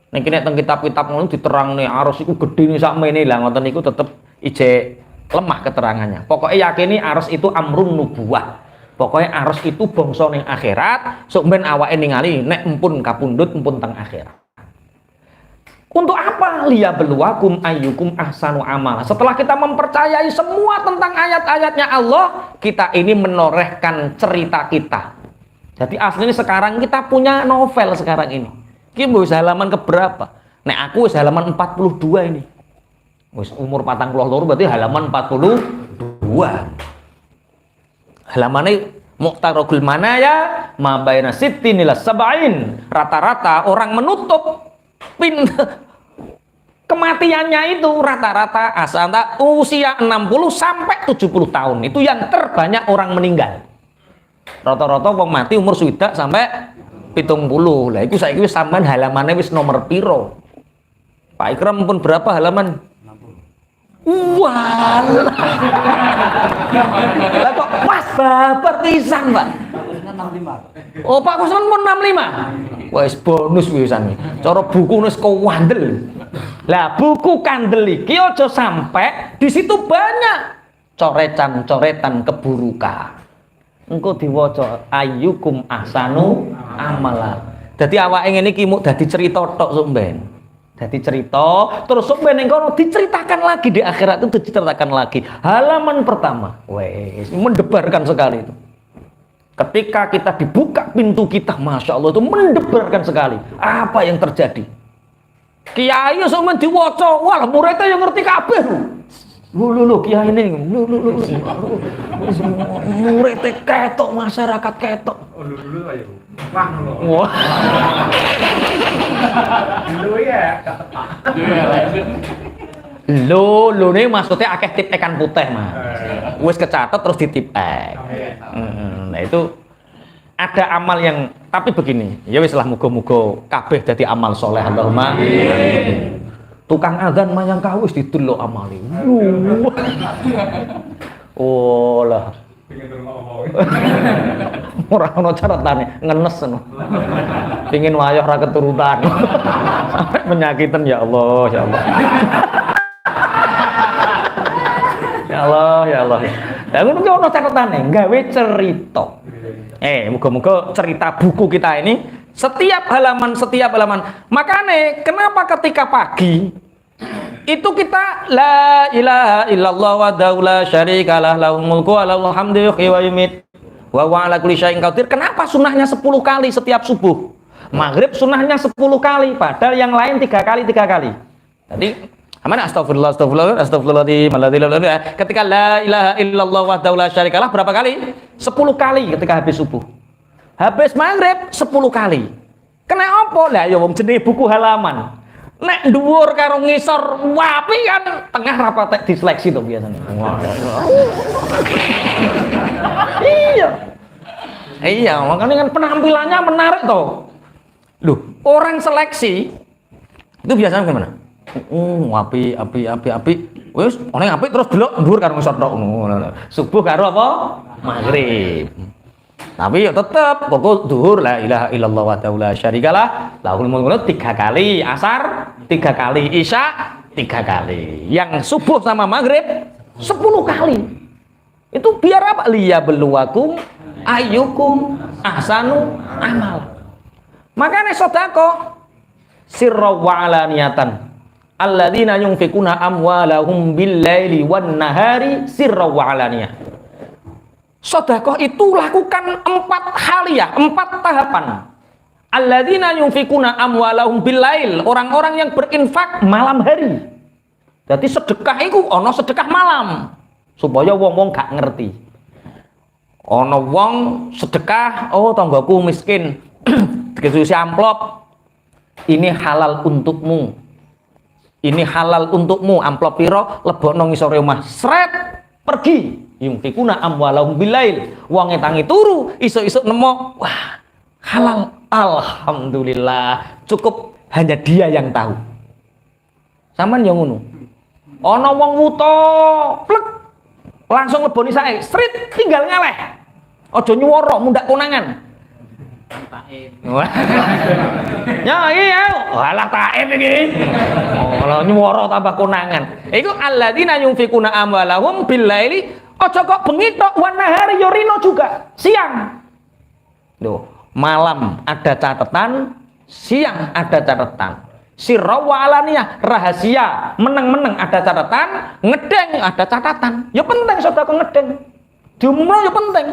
Nek nek teng kitab-kitab ngono diterangne arsy iku gedene sakmene lah ngoten niku tetep ijek lemah keterangannya. Pokoknya yakini arsy itu amrun nubuwah. Pokoknya arsy itu bangsa ning akhirat, sok ben awake ningali nek empun kapundhut empun teng akhirat. Untuk apa? Liyabluwakum ayyukum ahsanu amala. Setelah kita mempercayai semua tentang ayat-ayatnya Allah, kita ini menorehkan cerita kita. Jadi aslinya sekarang kita punya novel sekarang ini. Ki wis halaman keberapa? Nek aku wis halaman 42 ini. Wis umur 42 berarti halaman 42. Halamannya Muqtarogul Manaya ma baina sittin ila sab'in. Rata-rata orang menutup kematiannya itu rata-rata asal usia 60 sampai 70 tahun. Itu yang terbanyak orang meninggal. Rata-rata wong mati umur swidak sampai 70. Lah iku saiki wis sampean halamane wis nomor piro? Pak Ikram pun berapa halaman? 60. Wah. Lah kok pas babar pisan, Pak? 65. Oh, Pak Kusman pun 65. Wis bonus wisan. Cara buku wis kewandel. Lah buku kandel iki aja sampai di situ banyak coretan-coretan keburukan. Engko diwaca ayyukum ahsanu amala. Dadi awake ngene iki muk dadi cerita tok sok mben. Dadi cerita terus sok mben ning kono diceritakan lagi di akhirat itu diceritakan lagi. Halaman pertama. Wes mendebarkan sekali itu. Ketika kita dibuka pintu kita, Masya Allah itu mendebarkan sekali. Apa yang terjadi? Kiai sama diwaca, wah muridnya yang ngerti kabeh. Lu kiai ini, muridnya ketok, masyarakat ketok. Oh dulu ayo. Wah. Dulu ya. Lu nih maksudnya akeh tip ikan putih mah. Wis kecatet terus ditip nah itu ada amal yang tapi begini ya wis lah muga-muga kabeh dadi amal soleh Allahumma tukang azan mah yang kawis didelok amale oh lah ora ono caratane ngenes ngono pengin wayah ra keturutan sampai penyakitan ya Allah ya Allah ya Allah ya Allah. Lah ngono ki ono catatane, gawe cerita. Muga-muga cerita buku kita ini setiap halaman. Makane kenapa ketika pagi itu kita la ilaha illallah wa la syarikalah lahul mulku wa lahul hamdu yuhyi wa yumiit wa huwa ala kulli syai'in qadir. Kenapa sunahnya 10 kali setiap subuh? Maghrib sunahnya 10 kali, padahal yang lain 3 kali. Jadi aman astagfirullahaladzim ketika la ilaha illallah wahdahu la syarikalah berapa kali? 10 kali ketika habis subuh. Habis maghrib 10 kali. Kena apa? Lah ya wong jenenge buku halaman. Nek dhuwur karo ngisor wapi kan tengah rapat diseleksi to biasanya. Iya, makanya kan penampilannya menarik toh. Loh, orang seleksi itu biasanya gimana? Api. Wis, oleh api terus delok dhuwur karo ngisor tok ngono. Subuh karo apa? Maghrib. Tapi ya tetep pokok dhuwur la ilaha illallah wa la syarikalah lahul mulku 3 kali, asar 3 kali, isya 3 kali. Yang subuh sama maghrib 10 kali. Itu biar apa? Liyabluwakum ayyukum ahsanu amal. Makanya sedekah sirra wa alaniyatan. Alladzina yunfikuna amwalahum bil-laili wan-nahari sirra wa alaniyah. Sedekah itu lakukan 4 haliyah, 4 tahapan. Alladzina yunfikuna amwalahum bil-lail, orang-orang yang berinfak malam hari. Jadi sedekah itu ono sedekah malam supaya wong-wong gak ngerti. Ono wong sedekah, oh tanggaku miskin, dikasih amplop. Ini halal untukmu. Ini halal untukmu, amplop piro lebokno ngisore omah sret pergi yungfikuna amwalahum bilail wonge tangi turu isuk-isuk nemu wah halal alhamdulillah cukup hanya dia yang tahu sampean yang ngono ana wong wuta plek langsung leboni sae srit tinggal ngaleh aja nyuwara mundak konangan ya iya walah taib iki ora nyuwara tambah konangan iku alladzina yunfikuna amwalahum billaili aja kok bengi tok wan nahari yo rino juga siang lho malam ada catatan siang ada catatan sirra wa alaniyah rahasia meneng-meneng ada catatan ngedeng ada catatan ya penting sedekah ngedeng diumumno ya penting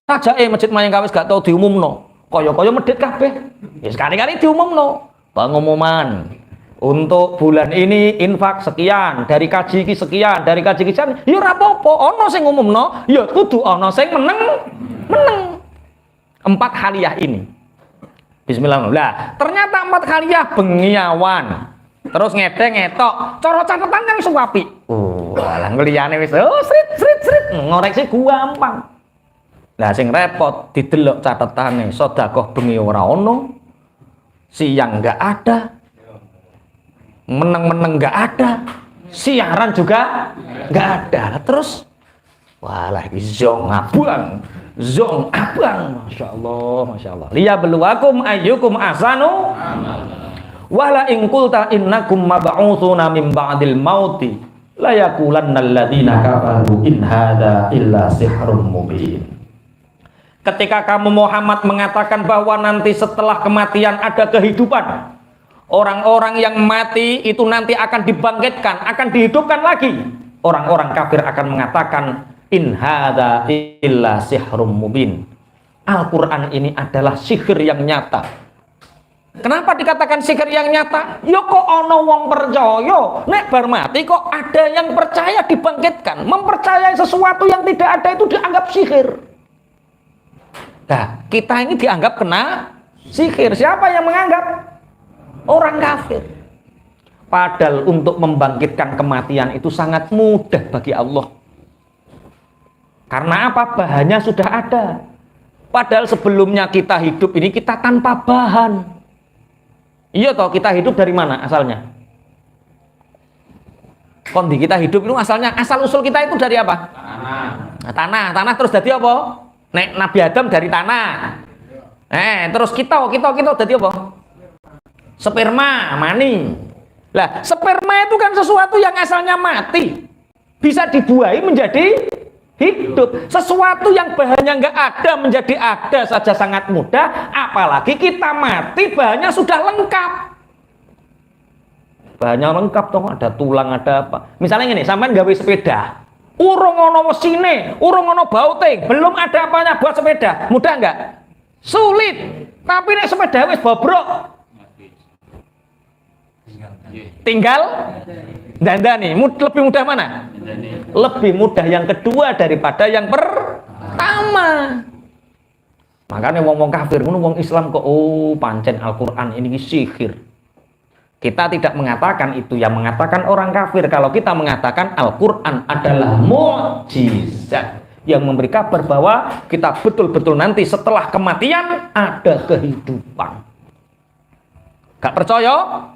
sajake masjid Mayang Kawis gak tau diumumno kaya-kaya medhit kabeh ya sekali-kali diumumno pengumuman untuk bulan ini infak sekian dari kaji iki sekian dari kaji iki sekian ya ora apa-apa ana sing ngumumno ya kudu ana sing meneng 4 haliyah ini bismillah lah ternyata 4 haliyah bengiawan terus ngedeng ngetok cara catatan yang suwapi lah ngliyane wis srit ngoreksi gampang Lah sing repot didelok catetane sedekah bengi ora ono, siang enggak ada, meneng-meneng enggak ada, siaran juga enggak ada. Terus walah iki zong abang, masya Allah. Liya beluakum ayyukum ahsanu wala in qulta innakum mab'utsuna min ba'dil mauti la yaqulanna alladziina kafaru in hadza illa sihrun mubin. Ketika kamu Muhammad mengatakan bahwa nanti setelah kematian ada kehidupan, orang-orang yang mati itu nanti akan dibangkitkan, akan dihidupkan lagi, orang-orang kafir akan mengatakan in hadza illa sihrun mubin. Al-Quran ini adalah sihir yang nyata. Kenapa dikatakan sihir yang nyata? Ya kok ono wong percaya, nek bar mati kok ada yang percaya dibangkitkan. Mempercayai sesuatu yang tidak ada itu dianggap sihir. Nah, kita ini dianggap kena sihir. Siapa yang menganggap? Orang kafir. Padahal untuk membangkitkan kematian itu sangat mudah bagi Allah. Karena apa? Bahannya sudah ada. Padahal sebelumnya kita hidup ini kita tanpa bahan. Iya toh, kita hidup dari mana asalnya? Kondi kita hidup itu asalnya, asal usul kita itu dari apa? Tanah terus jadi apa? Nek Nabi Adam dari tanah. Terus kita jadi apa? Sperma, mani. Lah, sperma itu kan sesuatu yang asalnya mati, bisa dibuahi menjadi hidup. Sesuatu yang bahannya nggak ada menjadi ada saja sangat mudah, apalagi kita mati bahannya sudah lengkap. Bahannya lengkap toh, ada tulang, ada apa. Misalnya gini, sampean gawe sepeda, urung ono mesine, urung ono baute, belum ada apanya buat sepeda, mudah nggak? Sulit. Tapi nek sepeda wis bobrok, tinggal dandani. Lebih mudah mana? Lebih mudah yang kedua daripada yang pertama. Makanya wong kafir, wong Islam kok pancen Al-Quran ini sihir. Kita tidak mengatakan itu, yang mengatakan orang kafir. Kalau kita mengatakan Al-Quran adalah mukjizat yang memberi kabar bahwa kita betul-betul nanti setelah kematian ada kehidupan. Gak percaya?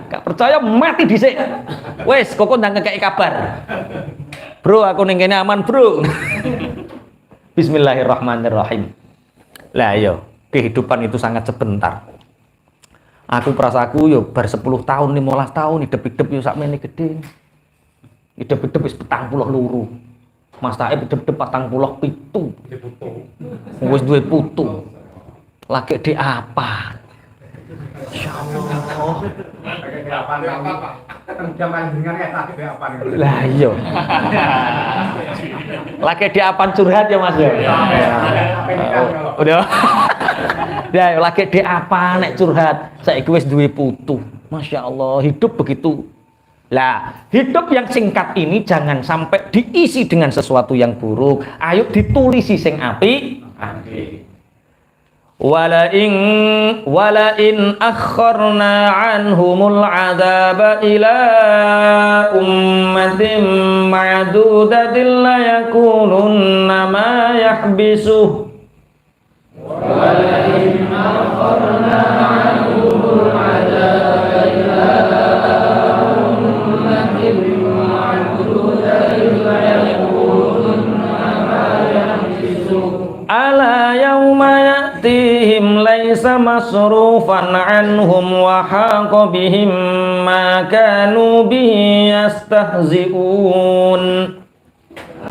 Gak percaya mati dhisik. Wes kok ndang ngekeki kabar. Bro, aku ning kene aman, Bro. Bismillahirrahmanirrahim. Lah yo, kehidupan itu sangat sebentar. Aku perasaku yo bar 10 tahun, 15 tahun hidup-hidup yo sakmene gede. Hidup-hidup wis 42. Mas Taib hidup-hidup 47. Wis duwe putu. Lagi di apa? Insyaallah. Lah iya. Lagi di apa curhat ya Mas ya? Udah. Ya lagi di apa nek curhat? Saiki wis duwe putu. Masya Allah, hidup begitu. Lah, hidup yang singkat ini jangan sampai diisi dengan sesuatu yang buruk. Ayo ditulisi sing apik. Wala in akharna anhumul adzaba ila ummatin ma'dudatin la yakununna ma yahbisuh. Wala in akharna anhumul adzaba ila ummatin ma'dudatin la yakununna ma yahbisuh. Ala yauma ya'tihim laisa masrufan anhum wa haqa bihim ma kanu bihi yastahzi'un.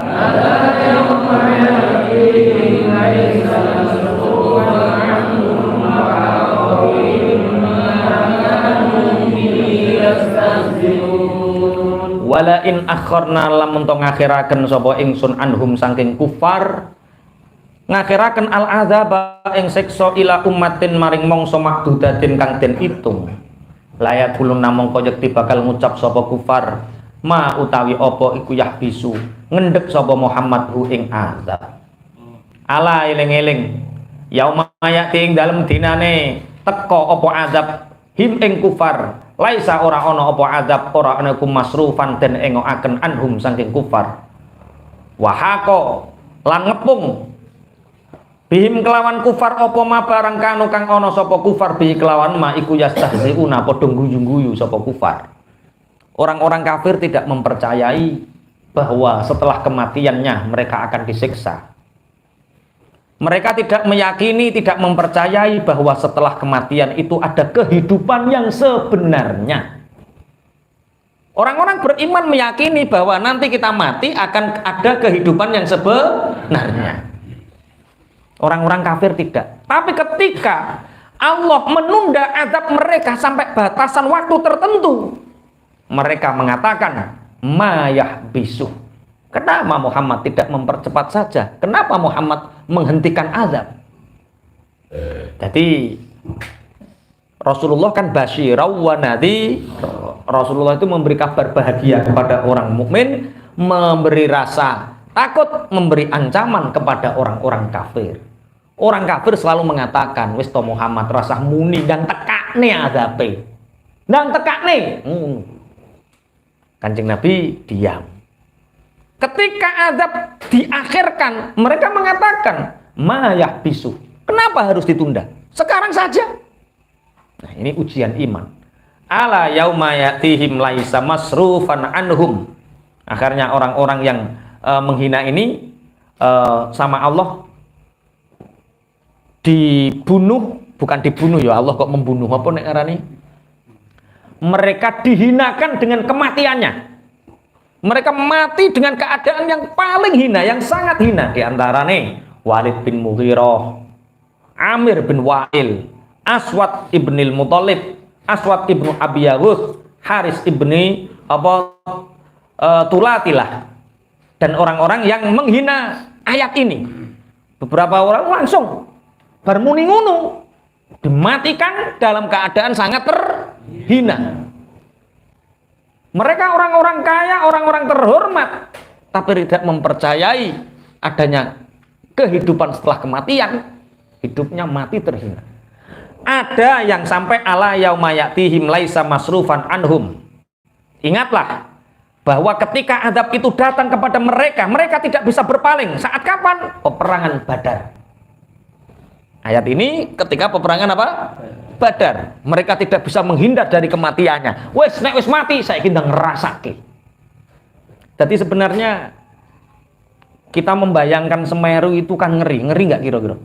Ala yauma ya'tihim laisa masrufan anhum wa haqa bihim ma kanu bihi yastahzi'un. Wala in akharna lamun to ngakhiraken sapa ingsun anhum saking kufar, ngakhiraken al-adzaba ing siksa ila ummatin maring mangsa makdudatin kang den itung. Layat ulun namung yekti bakal ngucap sapa kufar ma utawi apa iku yahbisu ngendhek sapa Muhammad hu ing azab. Ala eling-eling yauma yati ing dalem dinane teka apa azab him ing kufar laisa ora ana apa azab ora ana kum masrufan den engokaken anhum saking kufar. Wahako lan ngepung bihim kelawan kufar apa ma barang kanu kang ana sapa kufar bihi kelawan ma iku yastahziuna padha guyu-guyu sapa kufar. Orang-orang kafir tidak mempercayai bahwa setelah kematiannya mereka akan disiksa. Mereka tidak meyakini, tidak mempercayai bahwa setelah kematian itu ada kehidupan yang sebenarnya. Orang-orang beriman meyakini bahwa nanti kita mati akan ada kehidupan yang sebenarnya. Orang-orang kafir tidak. Tapi ketika Allah menunda azab mereka sampai batasan waktu tertentu, mereka mengatakan mayah bisuh. Kenapa Muhammad tidak mempercepat saja? Kenapa Muhammad menghentikan azab? Jadi Rasulullah kan basyirau wa nadhir. Rasulullah itu memberi kabar bahagia kepada orang mukmin, memberi rasa takut, memberi ancaman kepada orang-orang kafir. Orang kafir selalu mengatakan, wis to Muhammad rasah muni dan tekakne azabe. Dan tekakne. Kanjeng Nabi diam. Ketika azab diakhirkan, mereka mengatakan mayah bisu. Kenapa harus ditunda? Sekarang saja. Nah, ini ujian iman. Ala yauma yatihim laisa masrufan anhum. Akhirnya orang-orang yang menghina ini sama Allah dibunuh, bukan dibunuh ya Allah kok membunuh apa nek ngarani? Mereka dihinakan dengan kematiannya. Mereka mati dengan keadaan yang paling hina, yang sangat hina. Di antara nih Walid bin Mughirah, Amir bin Wa'il, Aswad ibnil Muthalib, Aswad ibnu Abi Yaghus, Haris ibni Tulatilah, dan orang-orang yang menghina ayat ini. Beberapa orang langsung bermuni ngunu, dimatikan dalam keadaan sangat terhina. Mereka orang-orang kaya, orang-orang terhormat, tapi tidak mempercayai adanya kehidupan setelah kematian. Hidupnya mati terhina. Ada yang sampai ala yauma ya'tihim laisa masrufan anhum. Ingatlah bahwa ketika azab itu datang kepada mereka, mereka tidak bisa berpaling. Saat kapan? Peperangan Badar. Ayat ini ketika peperangan apa? Badar. Mereka tidak bisa menghindar dari kematiannya. Wes nek wis mati saya kita ngerasake. Jadi sebenarnya kita membayangkan Semeru itu kan ngeri nggak kira-kira?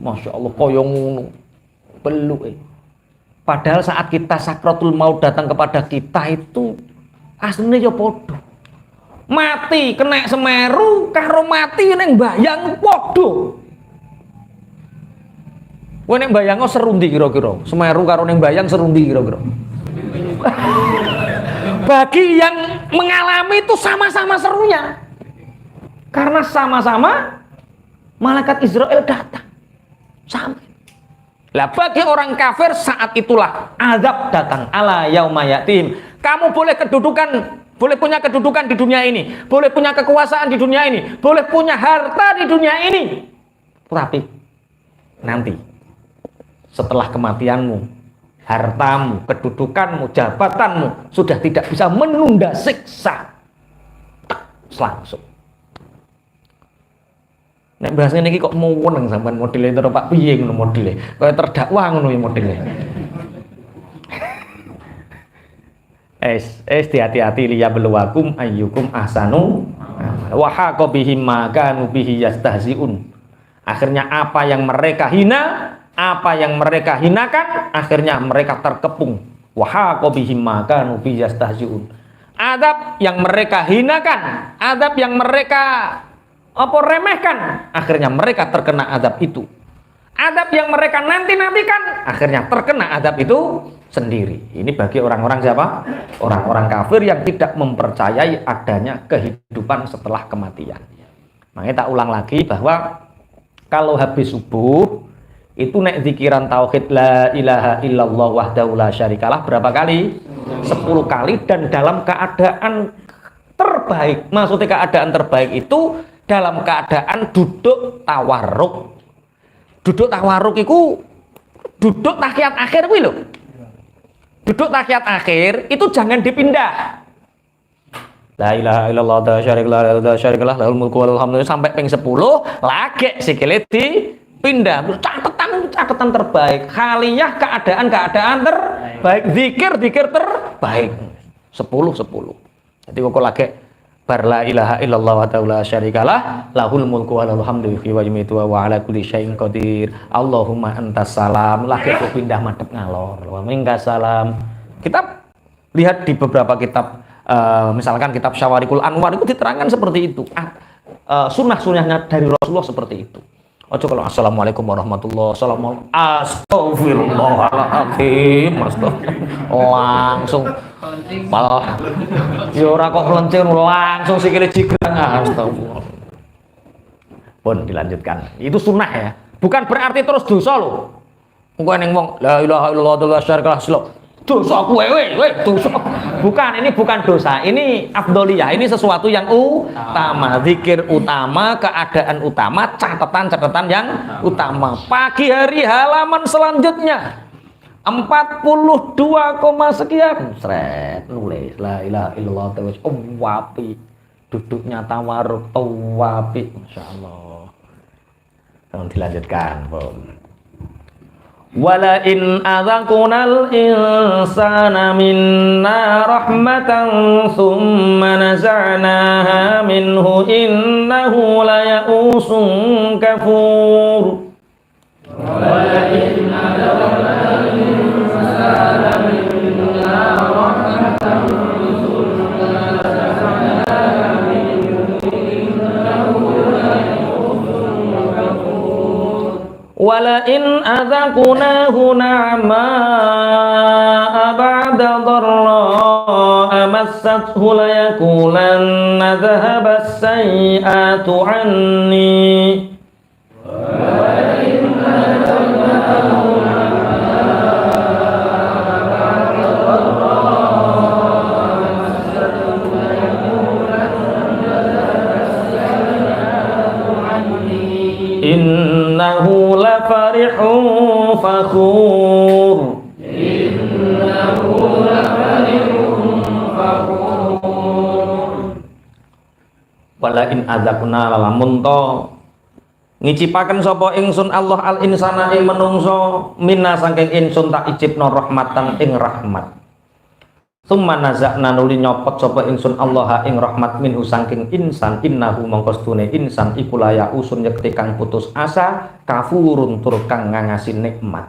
Masya Allah koyo ngono. Beluk. Padahal saat kita sakratul maut datang kepada kita itu aslinya ya podo. Mati kena Semeru karo mati neng bayang podo. Kowe nek bayangno serundi kira-kira. Semeru karo ning bayang serundi kira-kira. Bagi yang mengalami itu sama-sama serunya. Karena sama-sama malaikat Israel datang. Sama. Lah bagi orang kafir saat itulah azab datang ala yauma ya'tihim. Kamu boleh punya kedudukan di dunia ini, boleh punya kekuasaan di dunia ini, boleh punya harta di dunia ini. Tapi nanti setelah kematianmu, hartamu, kedudukanmu, jabatanmu sudah tidak bisa menunda siksa. Langsung. Nek bahasane niki kok mau weneng sampean modele terus Pak piye ngono modele. Kaya terdakwa ngono ya modele. Hati-hati liya beluwakum ayyukum ahsanu wa haqa bihim ma kanu bihi yastahziun. Akhirnya apa yang mereka hina, apa yang mereka hinakan, akhirnya mereka terkepung. Wahaqa bihim ma kanu bihi yastahziun. Adab yang mereka hinakan, adab yang mereka remehkan, akhirnya mereka terkena adab itu. Adab yang mereka nanti-nantikan, akhirnya terkena adab itu sendiri. Ini bagi orang-orang siapa? Orang-orang kafir yang tidak mempercayai adanya kehidupan setelah kematian. Makanya tak ulang lagi bahwa kalau habis subuh itu nek zikiran tauhid la ilaha illallah wahdahu la syarikalah berapa kali? 10 kali, dan dalam keadaan terbaik. Maksudnya keadaan terbaik itu dalam keadaan duduk tawarruk. Duduk tawarruk itu duduk tahiyat akhir kuwi lho. Duduk tahiyat akhir itu jangan dipindah. La ilaha illallah la syarika lah lahul mulku wa lahul hamdu sampai ping 10 lagi sikile dipindah. Catatan terbaik, haliyah keadaan terbaik, zikir terbaik. 10. Jadi kok lagi bar la ilaha illallah wa la syarikalah lahul mulku wa lahul hamdu wa yumitu wa ala kulli syai'in qadir. Allahumma antas salam, lagi kok pindah madhep ngalor. Wa minkas salam. Kita lihat di beberapa kitab, misalkan kitab Syawarikul Anwar itu diterangkan seperti itu. Sunnah-sunnahnya dari Rasulullah seperti itu. Ojo kalau assalamualaikum warahmatullahi wabarakatuh, astagfirullahaladzim, langsung malah ya ora kok melenceng langsung sikile jigrang, astagfirullah. Pun dilanjutkan. Itu sunnah ya. Bukan berarti terus dosa loh. Engko ning wong la ilaha illallah la syarika lah dosa kowe dosa. Bukan, ini bukan dosa, ini afdholiyah, ini sesuatu yang utama, zikir utama, keadaan utama, catatan yang utama. Pagi hari halaman selanjutnya 42, sekian sret nulis la ilaha illallah wapi, duduknya tawarruk wapi, masyaallah. Dilanjutkan, wala in adzaqnal insana minna rahmatan thumma naza'naha minhu innahu laya'usun kafur. Wala in adzaqnal insana minna rahmatan thumma naza'naha minhu innahu laya'usun kafur. Wala in adzaqnahu na'ma'a ba'da dharra'a massathu layaqulanna dhahaba as-sayyi'atu 'anni. Wala in adzaqnahu na'ma'a ba'da dharra'a massathu layaqulanna dhahaba as-sayyi'atu 'anni. Innahu lafarihun fakhur. Innahu lafarihun fakhur. Wala in adzaqna lamun to ngicipaken sapa ingsun Allah al insana ing menungso minna saking ingsun tak icipno rahmatan ing rahmat. Summa nazakna nuli nyopot sapa ingsun Allah ing rahmat minhu saking insan innahu mongko stune insan iku layak usun yekti kang putus asa kafurun tur kang ngangasi nikmat.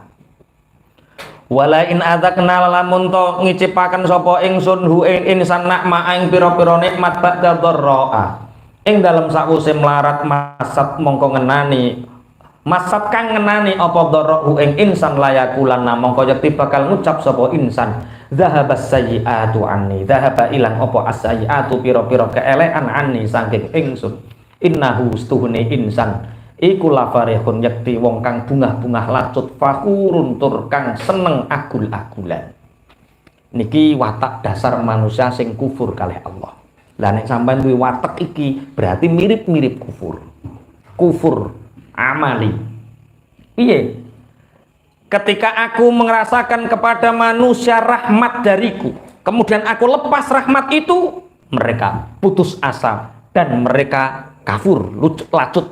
Wala in adzaqna lamun to ngicipaken sapa ingsun hu ing insan nakma ing pira-pira nikmat ba'da dharra'a ing dalem sakuse melarat masat mongko ngenani masat kang ngenani apa dharra'u ing insan layakulanna mongko yekti bakal ngucap sapa insan zahabas sayyi'atu anni, zahaba ilang apa as-sayyi'atu pira-pira keelekan anni saking ingsun. Innahu stuhune insan iku lafarihun yakti wong kang bungah-bungah lacut fakurun tur kang seneng agul-agulan. Niki watak dasar manusia sing kufur kalih Allah. Lah nek sampean duwe watak iki berarti mirip-mirip kufur. Kufur amali. Piye? Ketika aku merasakan kepada manusia rahmat dariku, kemudian aku lepas rahmat itu, mereka putus asa dan mereka kafur, lacut.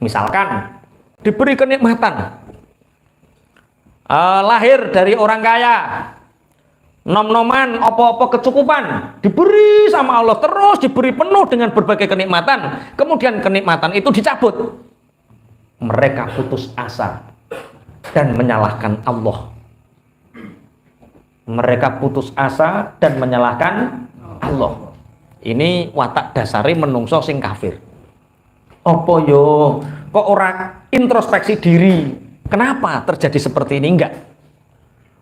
Misalkan diberi kenikmatan, lahir dari orang kaya, nom-noman, apa-apa kecukupan, diberi sama Allah, terus diberi penuh dengan berbagai kenikmatan, kemudian kenikmatan itu dicabut, mereka putus asa dan menyalahkan Allah. Mereka putus asa dan menyalahkan Allah. Ini watak dasari menungso sing kafir. Apa yo kok orang introspeksi diri? Kenapa terjadi seperti ini? Enggak.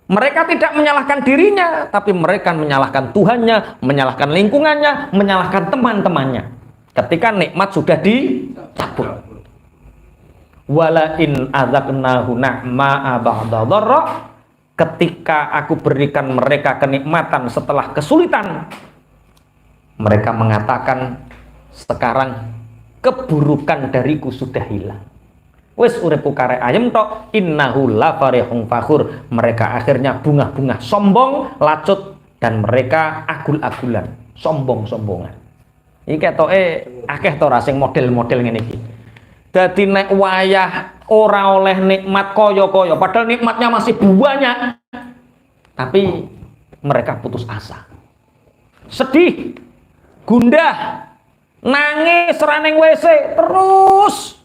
Mereka tidak menyalahkan dirinya, tapi mereka menyalahkan Tuhannya, menyalahkan lingkungannya, menyalahkan teman-temannya. Ketika nikmat sudah dicabut. Wala in adzaqnahu na'ma'a ba'da dharra, ketika aku berikan mereka kenikmatan setelah kesulitan, mereka mengatakan sekarang keburukan dariku sudah hilang. Wes uripku kare ayem tok, innahu lafarihun fakhur. Mereka akhirnya bunga-bunga sombong, lacut dan mereka agul-agulan. sombong-sombongan. Iki ketoke akeh to ra sing model-model ngene iki. Dadi nek wayah ora oleh nikmat kaya-kaya, padahal nikmatnya masih banyak, tapi mereka putus asa. Sedih, gundah, nangis raneng WC, terus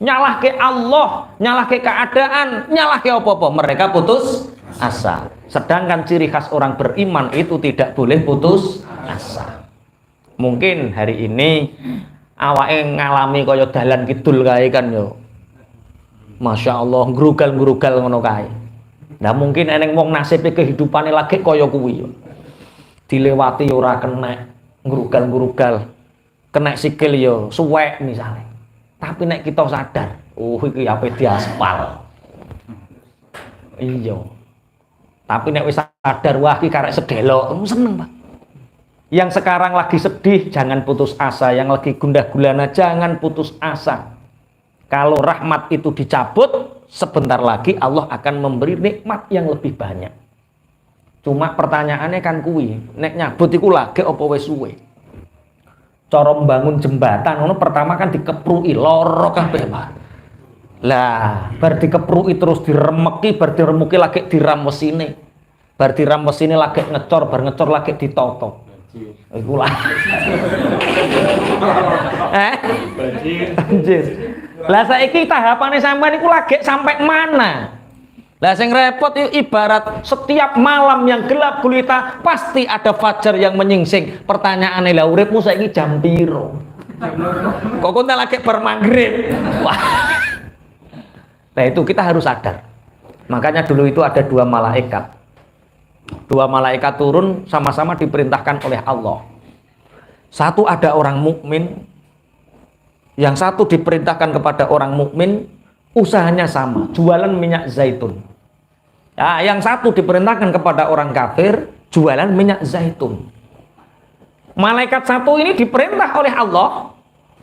nyalahke Allah, nyalahke keadaan, nyalahke apa-apa, mereka putus asa. Sedangkan ciri khas orang beriman itu tidak boleh putus asa. Mungkin hari ini awake ngalami kaya dalan kidul kae kan yo. Masya Allah, ngrugal-ngrugal ngono kae. Nah mungkin eneng wong nasibe kehidupane lagi kaya kuwi yo. Dilewati ora kena, ngrugal-ngrugal. Kena sikil yo suwek misalnya. Tapi nek kita sadar, oh iki ape diaspal. Iya. Tapi nek wis sadar wah iki karek sedelok, seneng, Pak. Yang sekarang lagi sedih, jangan putus asa. Yang lagi gundah gulana, jangan putus asa. Kalau rahmat itu dicabut, sebentar lagi Allah akan memberi nikmat yang lebih banyak. Cuma pertanyaannya kan kuwi, nek nyabut iku lagi apa wis suwe? Cara membangun jembatan, ngono pertama kan dikepruki loro kabeh, Pak. Lah, bar dikepruki terus diremeki, bar diremuki lagi diram mesine. Bar diram mesine lagi ngecor, bar ngecor lagi ditotok. Iku lah. Banjir. Lah saiki tahapane sampean iku lagi sampai mana? Lah sing repot itu ibarat setiap malam yang gelap gulita pasti ada fajar yang menyingsing. Pertanyaane lah uripmu saiki jam piro? Kok kon lagi bar maghrib. Wah. Nah itu kita harus sadar. Makanya dulu itu ada dua malaikat. Dua malaikat turun sama-sama diperintahkan oleh Allah. Satu ada orang mukmin, yang satu diperintahkan kepada orang mukmin, usahanya sama, jualan minyak zaitun. Ya, yang satu diperintahkan kepada orang kafir, jualan minyak zaitun. Malaikat satu ini diperintah oleh Allah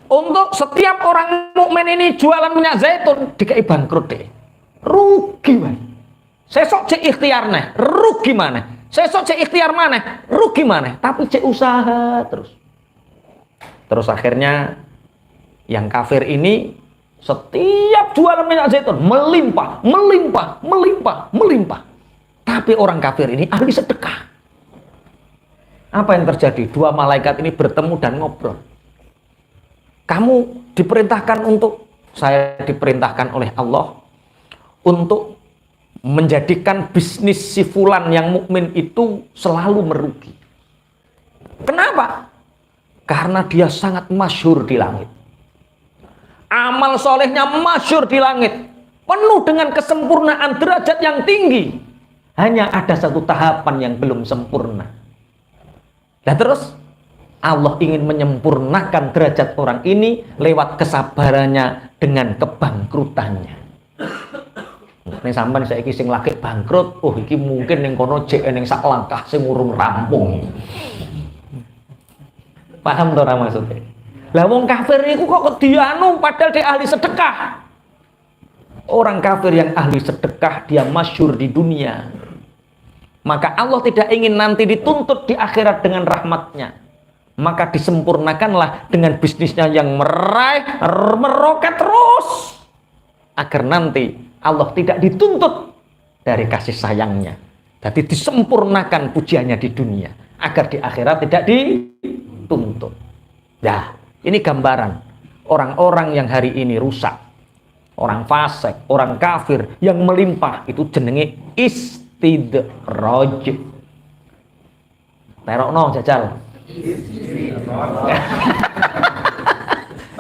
untuk setiap orang mukmin ini jualan minyak zaitun, dikai bangkrut deh, rugi man. Sesok cek ikhtiar nih, rugi mana? Sesok cek ikhtiar mana? Rugi mana? Tapi cek usaha terus. Terus akhirnya yang kafir ini setiap jualan minyak zaitun melimpah, melimpah, melimpah, melimpah. Tapi orang kafir ini ahli sedekah. Apa yang terjadi? Dua malaikat ini bertemu dan ngobrol. Kamu diperintahkan untuk, saya diperintahkan oleh Allah untuk menjadikan bisnis si fulan yang mukmin itu selalu merugi. Kenapa? Karena dia sangat masyhur di langit. Amal solehnya masyhur di langit. Penuh dengan kesempurnaan derajat yang tinggi. Hanya ada satu tahapan yang belum sempurna. Dan terus Allah ingin menyempurnakan derajat orang ini lewat kesabarannya dengan kebangkrutannya. Nek sampean saiki sing lagi bangkrut, oh iki mungkin ning kono jek ning sak langkah sing urung rampung. Paham to ora maksudnya? Lah wong kafir niku kok dianu padahal dia ahli sedekah. Orang kafir yang ahli sedekah dia masyhur di dunia. Maka Allah tidak ingin nanti dituntut di akhirat dengan rahmatnya. Maka disempurnakanlah dengan bisnisnya yang meraih meroket terus. Agar nanti Allah tidak dituntut dari kasih sayangnya. Jadi disempurnakan pujiannya di dunia. Agar di akhirat tidak dituntut. Nah, ini gambaran orang-orang yang hari ini rusak. Orang fasik, orang kafir yang melimpah itu jenenge istidraj. Terokno jajal.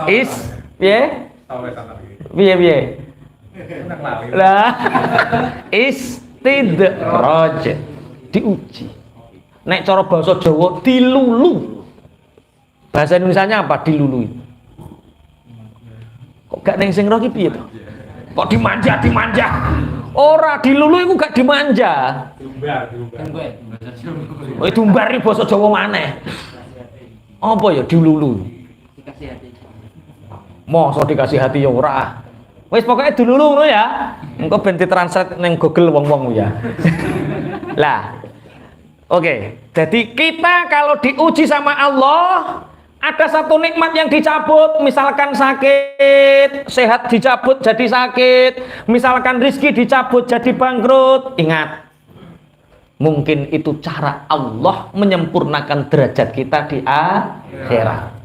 Piye? Lah istidraj diuji. Nek cara bahasa Jawa dilulu. Bahasa Indonesianya apa dilulu? Kok gak neng sing roh ki piye to? Kok dimanja? Ora dilulu iku gak dimanja. Oh, dumbar iki basa Jawa maneh. Apa ya dilulu? Dikasih hati. Mosok dikasih hati ya ora. Wis pokoknya dilulu ngono ya. Engko ben ditranslate ning Google wong-wong ya. Lah, Oke, jadi kita kalau diuji sama Allah, ada satu nikmat yang dicabut, misalkan sakit, sehat dicabut jadi sakit, misalkan rizki dicabut jadi bangkrut. Ingat, mungkin itu cara Allah menyempurnakan derajat kita di akhirat.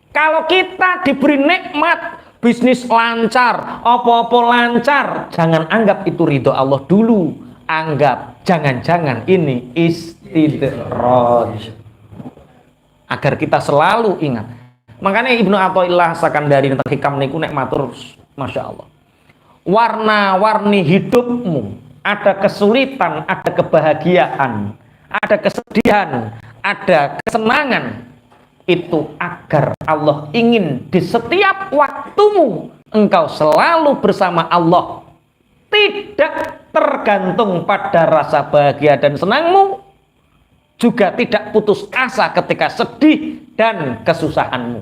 Kalau kita diberi nikmat, bisnis lancar, apa-apa lancar, jangan anggap itu ridho Allah dulu. Anggap, jangan-jangan ini istidraj. Agar kita selalu ingat. Makanya Ibnu Athaillah Sakandari tentang hikam niku nek matur, Masya Allah. Warna-warni hidupmu, ada kesulitan, ada kebahagiaan, ada kesedihan, ada kesenangan. Itu agar Allah ingin di setiap waktumu engkau selalu bersama Allah. Tidak tergantung pada rasa bahagia dan senangmu, juga tidak putus asa ketika sedih dan kesusahanmu.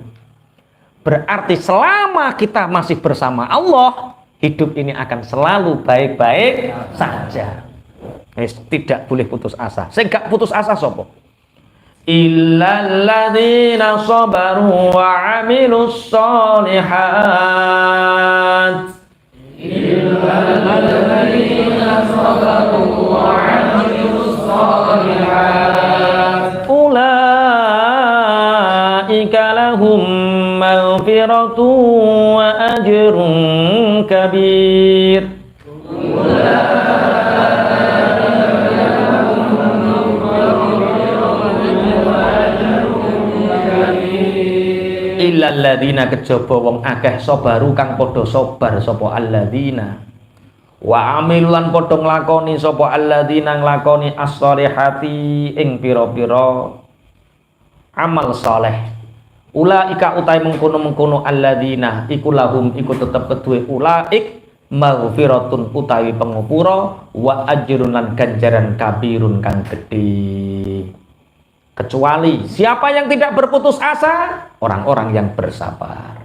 Berarti selama kita masih bersama Allah, hidup ini akan selalu baik-baik saja. Tidak boleh putus asa. Saya gak putus asa sopo. Illalladzina sabaru wa amilus sholihat. Illalladzina sabaru wa amilus sholihat. Ulaika lahum maghfiratun wa ajrun kabir. Illalladzina kejaba wong akeh sabaru kang padha sabar sapa alladzina wa amilan padha nglakoni sapa alladzina nglakoni as-sholihati ing pira-pira amal saleh. Ulaika utai mengkono-mengkono alladzina iku lahum iku tetep kedue ulaik maghfiratun utawi pangapura wa ajrun lan ganjaran kabirun kang gedhe. Kecuali siapa yang tidak berputus asa? Orang-orang yang bersabar.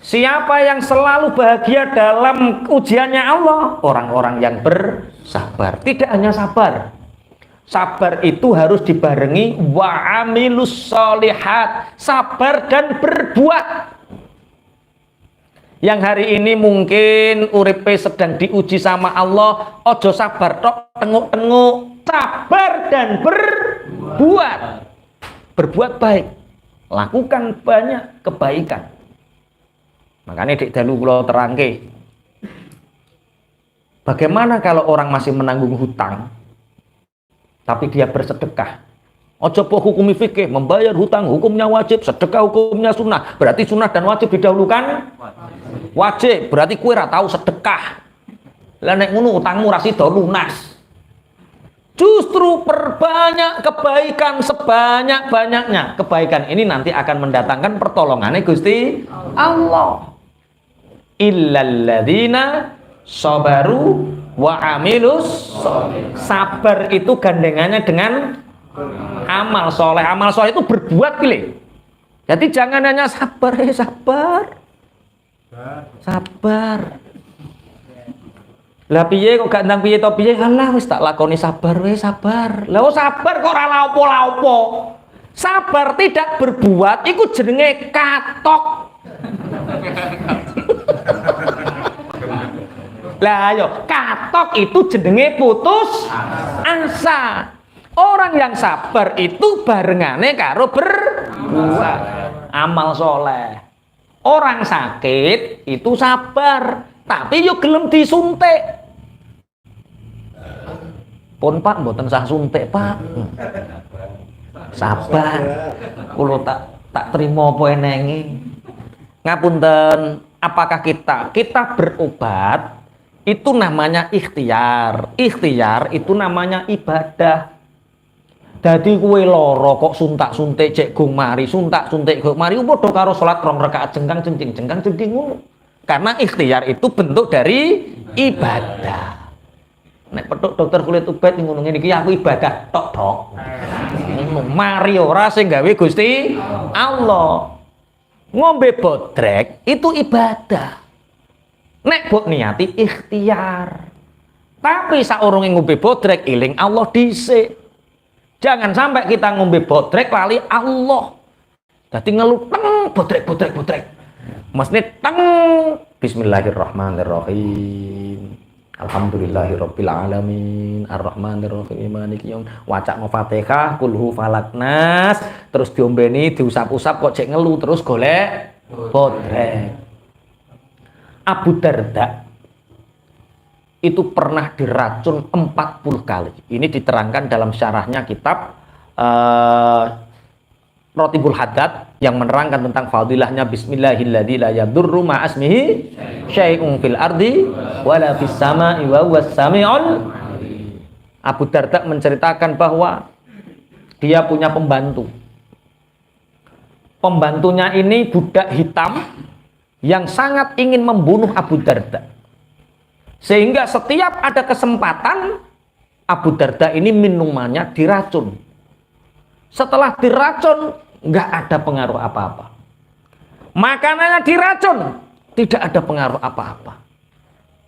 Siapa yang selalu bahagia dalam ujiannya Allah? Orang-orang yang bersabar. Tidak hanya sabar. Sabar itu harus dibarengi wa amilus sholihat. Sabar dan berbuat. Yang hari ini mungkin uripe sedang diuji sama Allah, ojo sabar tok tenguk-tenguk. Sabar dan berbuat baik, lakukan banyak kebaikan. Makanya dik dalu kula terangke, bagaimana kalau orang masih menanggung hutang tapi dia bersedekah? Ojo po hukumi fikih, membayar hutang hukumnya wajib, sedekah hukumnya sunnah. Berarti sunnah dan wajib didahulukan? Wajib, berarti kue ra tahu sedekah. Lah nek ngono utangmu ra sida lunas. Justru perbanyak kebaikan sebanyak-banyaknya. Kebaikan ini nanti akan mendatangkan pertolongannya Gusti Allah. Illalladzina sabaru wa amilus. Sabar itu gandengannya dengan amal soleh. Amal soleh itu berbuat pilih. Jadi jangan hanya sabar, sabar. Lah piye kok gak ndang piye to piye? Halah wis tak lakoni sabar wis sabar. Lah sabar kok ora laopo-laopo. Sabar tidak berbuat iku jenenge katok. Lah ayo, katok itu jenenge putus asa. Orang yang sabar itu barengane karo berbuat amal soleh. Orang sakit itu sabar, tapi yo gelem disuntik. Pun Pak, mboten sah suntik Pak. Sabar. Kulo tak terima apa enenge. Ngapunten, apakah kita berobat itu namanya ikhtiar. Ikhtiar itu namanya ibadah. Dadi kowe lara kok suntak-suntik cek gong mari, suntak-suntik gong mari padha karo salat 2 rakaat jengkang ngono. Karena ikhtiar itu bentuk dari ibadah. Nek petuk dokter kulit ubat ngono ngene iki aku ibadah tok, Dok. Mari ora sing gawe Gusti Allah. Ngombe bodrek itu ibadah. Nek mbok niati ikhtiar. Tapi saurunge ngombe bodrek eling Allah dhisik. Jangan sampai kita ngombe bodrek lali Allah. Jadi ngeluh teng bodrek. Maksudnya teng Bismillahirrahmanirrahim. Alhamdulillahirabbil alamin, arrahmanirrahim, maliki yaum. Wacana Fatihah, kulhu falak nas, terus diombeni, diusap-usap kok cek ngeluh terus golek bodrek. Abu Darda itu pernah diracun 40 kali. Ini diterangkan dalam syarahnya kitab Rotibul Haddad yang menerangkan tentang fadilahnya bismillahilladzi la yadurru ma asmihi syai'un fil ardi wala fis sama'i wa huwas sami'ul. Abu Darda menceritakan bahwa dia punya pembantu. Pembantunya ini budak hitam yang sangat ingin membunuh Abu Darda. Sehingga setiap ada kesempatan Abu Darda ini minumannya diracun. Setelah diracun nggak ada pengaruh apa-apa. Makanannya diracun, tidak ada pengaruh apa-apa.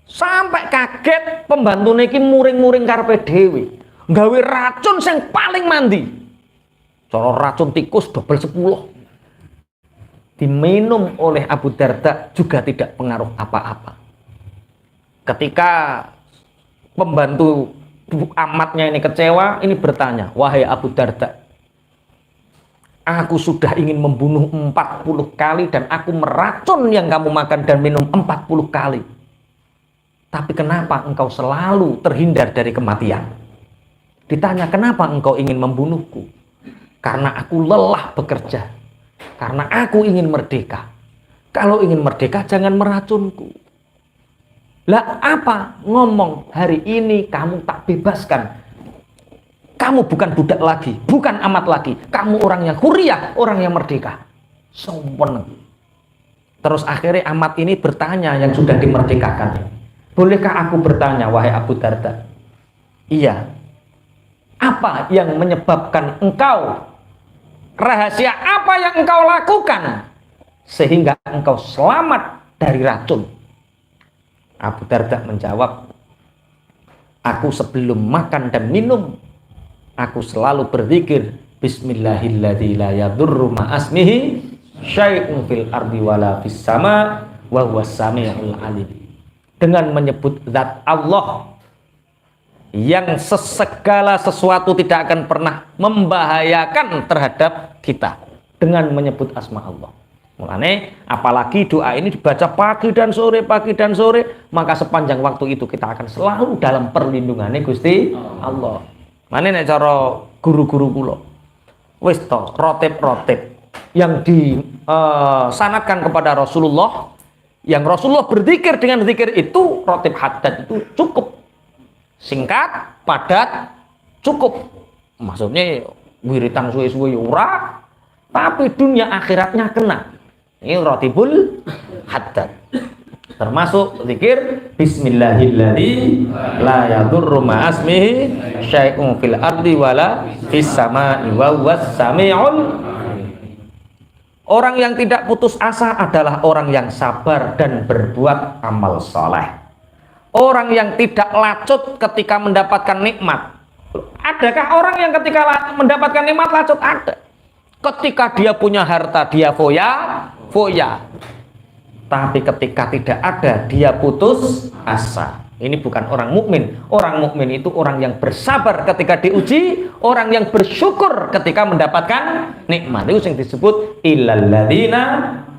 Sampai kaget pembantu niki muring-muring karepe dhewe, nggawe racun sing paling mandi. Cara racun tikus double 10. Diminum oleh Abu Darda juga tidak pengaruh apa-apa. Ketika pembantu amatnya ini kecewa, ini bertanya, "Wahai Abu Darda, aku sudah ingin membunuh 40 kali dan aku meracun yang kamu makan dan minum 40 kali. Tapi kenapa engkau selalu terhindar dari kematian?" Ditanya, "Kenapa engkau ingin membunuhku?" "Karena aku lelah bekerja. Karena aku ingin merdeka. Kalau ingin merdeka jangan meracunku." Lah apa? Ngomong, "Hari ini kamu tak bebaskan. Kamu bukan budak lagi, bukan amat lagi. Kamu orang yang huriyah, orang yang merdeka." Sombong. Terus akhirnya amat ini bertanya yang sudah dimerdekakan, "Bolehkah aku bertanya, wahai Abu Darda?" "Iya. Apa yang menyebabkan engkau, rahasia apa yang engkau lakukan sehingga engkau selamat dari racun?" Abu Darda menjawab, "Aku sebelum makan dan minum, aku selalu berzikir bismillahilladzi la yadurru ma asmihi syai'un fil ardi wala fis sama wa huwas samiul alim." Dengan menyebut zat Allah yang segala sesuatu tidak akan pernah membahayakan terhadap kita, dengan menyebut asma Allah. Mulane apalagi doa ini dibaca pagi dan sore, maka sepanjang waktu itu kita akan selalu dalam perlindungannya Gusti Allah. Mana nek cara guru-guru kula wis to rotib yang disanadkan kepada Rasulullah, yang Rasulullah berzikir dengan zikir itu, rotib haddad itu cukup singkat, padat, cukup. Maksudnya wiritan suwe-suwe ora, tapi dunia akhiratnya kena. Ini rotibul haddad. Termasuk zikir bismillahilladzi la yadurru ma asmihi syai'un fil ardi wala fis sama'i wa huwas sami'ul. Orang yang tidak putus asa adalah orang yang sabar dan berbuat amal soleh. Orang yang tidak lacut ketika mendapatkan nikmat. Adakah orang yang ketika mendapatkan nikmat lacut? Ada. Ketika dia punya harta dia foya. Tapi ketika tidak ada dia putus asa. Ini bukan orang mukmin. Orang mukmin itu orang yang bersabar ketika diuji, orang yang bersyukur ketika mendapatkan nikmat. Itu yang disebut illalladzina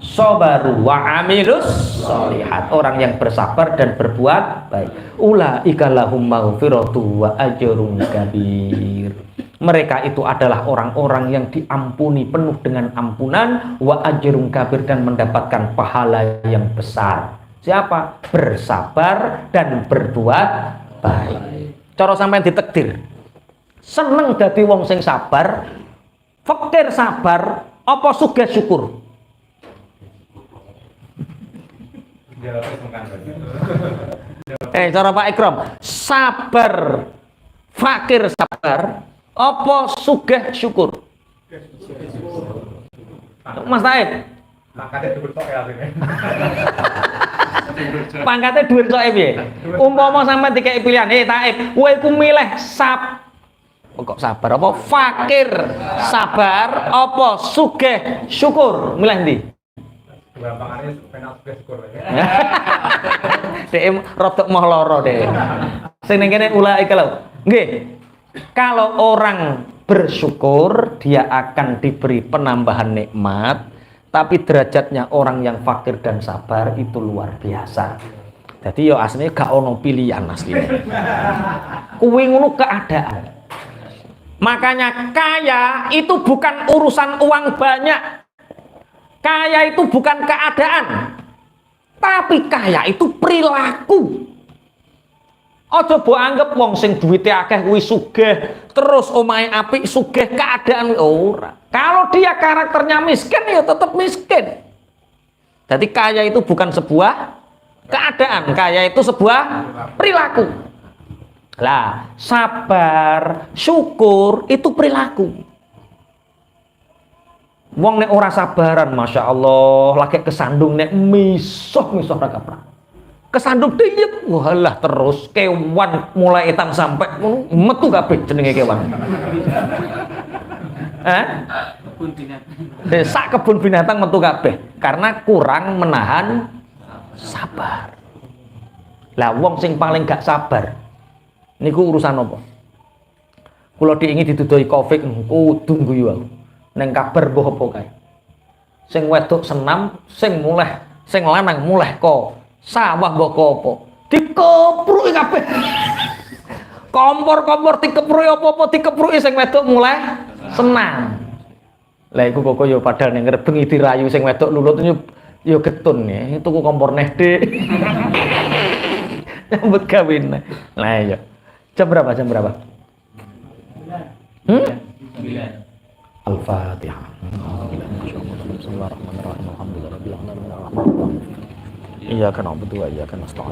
sabaru wa amilus sholihat. Orang yang bersabar dan berbuat baik. Ulaika lahum maghfiratu wa ajrun kabir. Mereka itu adalah orang-orang yang diampuni penuh dengan ampunan, wa ajrun kabir, dan mendapatkan pahala yang besar. Siapa? Bersabar dan berbuat baik. Cara sampean ditakdir. Seneng dadi wong sing sabar, fakir sabar, apa sugih syukur? Cara Pak Ikram, sabar, fakir sabar, apa sugih syukur? Mas Taib. Pangkatnya dhuwur tok ya asline. Pangkatnya dhuwur tok piye? Umpama sampean dikeki pilihan, Taib, kowe iku milih Kok sabar apa? Fakir sabar apa? Sugih syukur. Milih ndi? Gampangane penak syukur ya. Dek rodok moh lara dek. Sing ning kene ulaika lho. Nggih. Kalau orang bersyukur, dia akan diberi penambahan nikmat, tapi derajatnya orang yang fakir dan sabar itu luar biasa. Jadi yo aslinya gak ono pilihan aslinya. Kuwi ngono keadaan. Makanya kaya itu bukan urusan uang banyak. Kaya itu bukan keadaan. Tapi kaya itu perilaku. Aja mbok anggap wong sing duwite akeh kuwi sugih, terus omahe apik sugih keadaan ora. Kalau dia karakternya miskin ya tetap miskin. Jadi kaya itu bukan sebuah keadaan, kaya itu sebuah perilaku. Lah, sabar, syukur itu perilaku. Wong nek ora sabaran, masya Allah, lagi kesandung nek misuh ra kaprah. Kesandung diyet, walah terus kewan mulai etan sampai metu kabeh jenenge kewan. Kebun binatang. Desa kebun binatang metu kabeh karena kurang menahan sabar. Lah wong sing paling gak sabar niku urusan apa? Kula diingi didudoi Covid kudu guyu aku. Neng kabar mbah apa kae. Sing wedok senam, sing lanang muleh ko sawah mbah apa. Dikepruki kabeh. Kompor-kompor dikepruki apa-apa dikepruki sing wedok muleh senam. Lah iku kok yo padahal ning bengi dirayu sing wedok lulut yo getun ya. Tuku kompor neh, Dik. Nyambut kawin. Lah iya. Jam berapa? Al-Fatihah. Bismillahirrahmanirrahim. Alhamdulillahirabbil alamin. Iyyaka na'budu wa iyyaka nasta'in.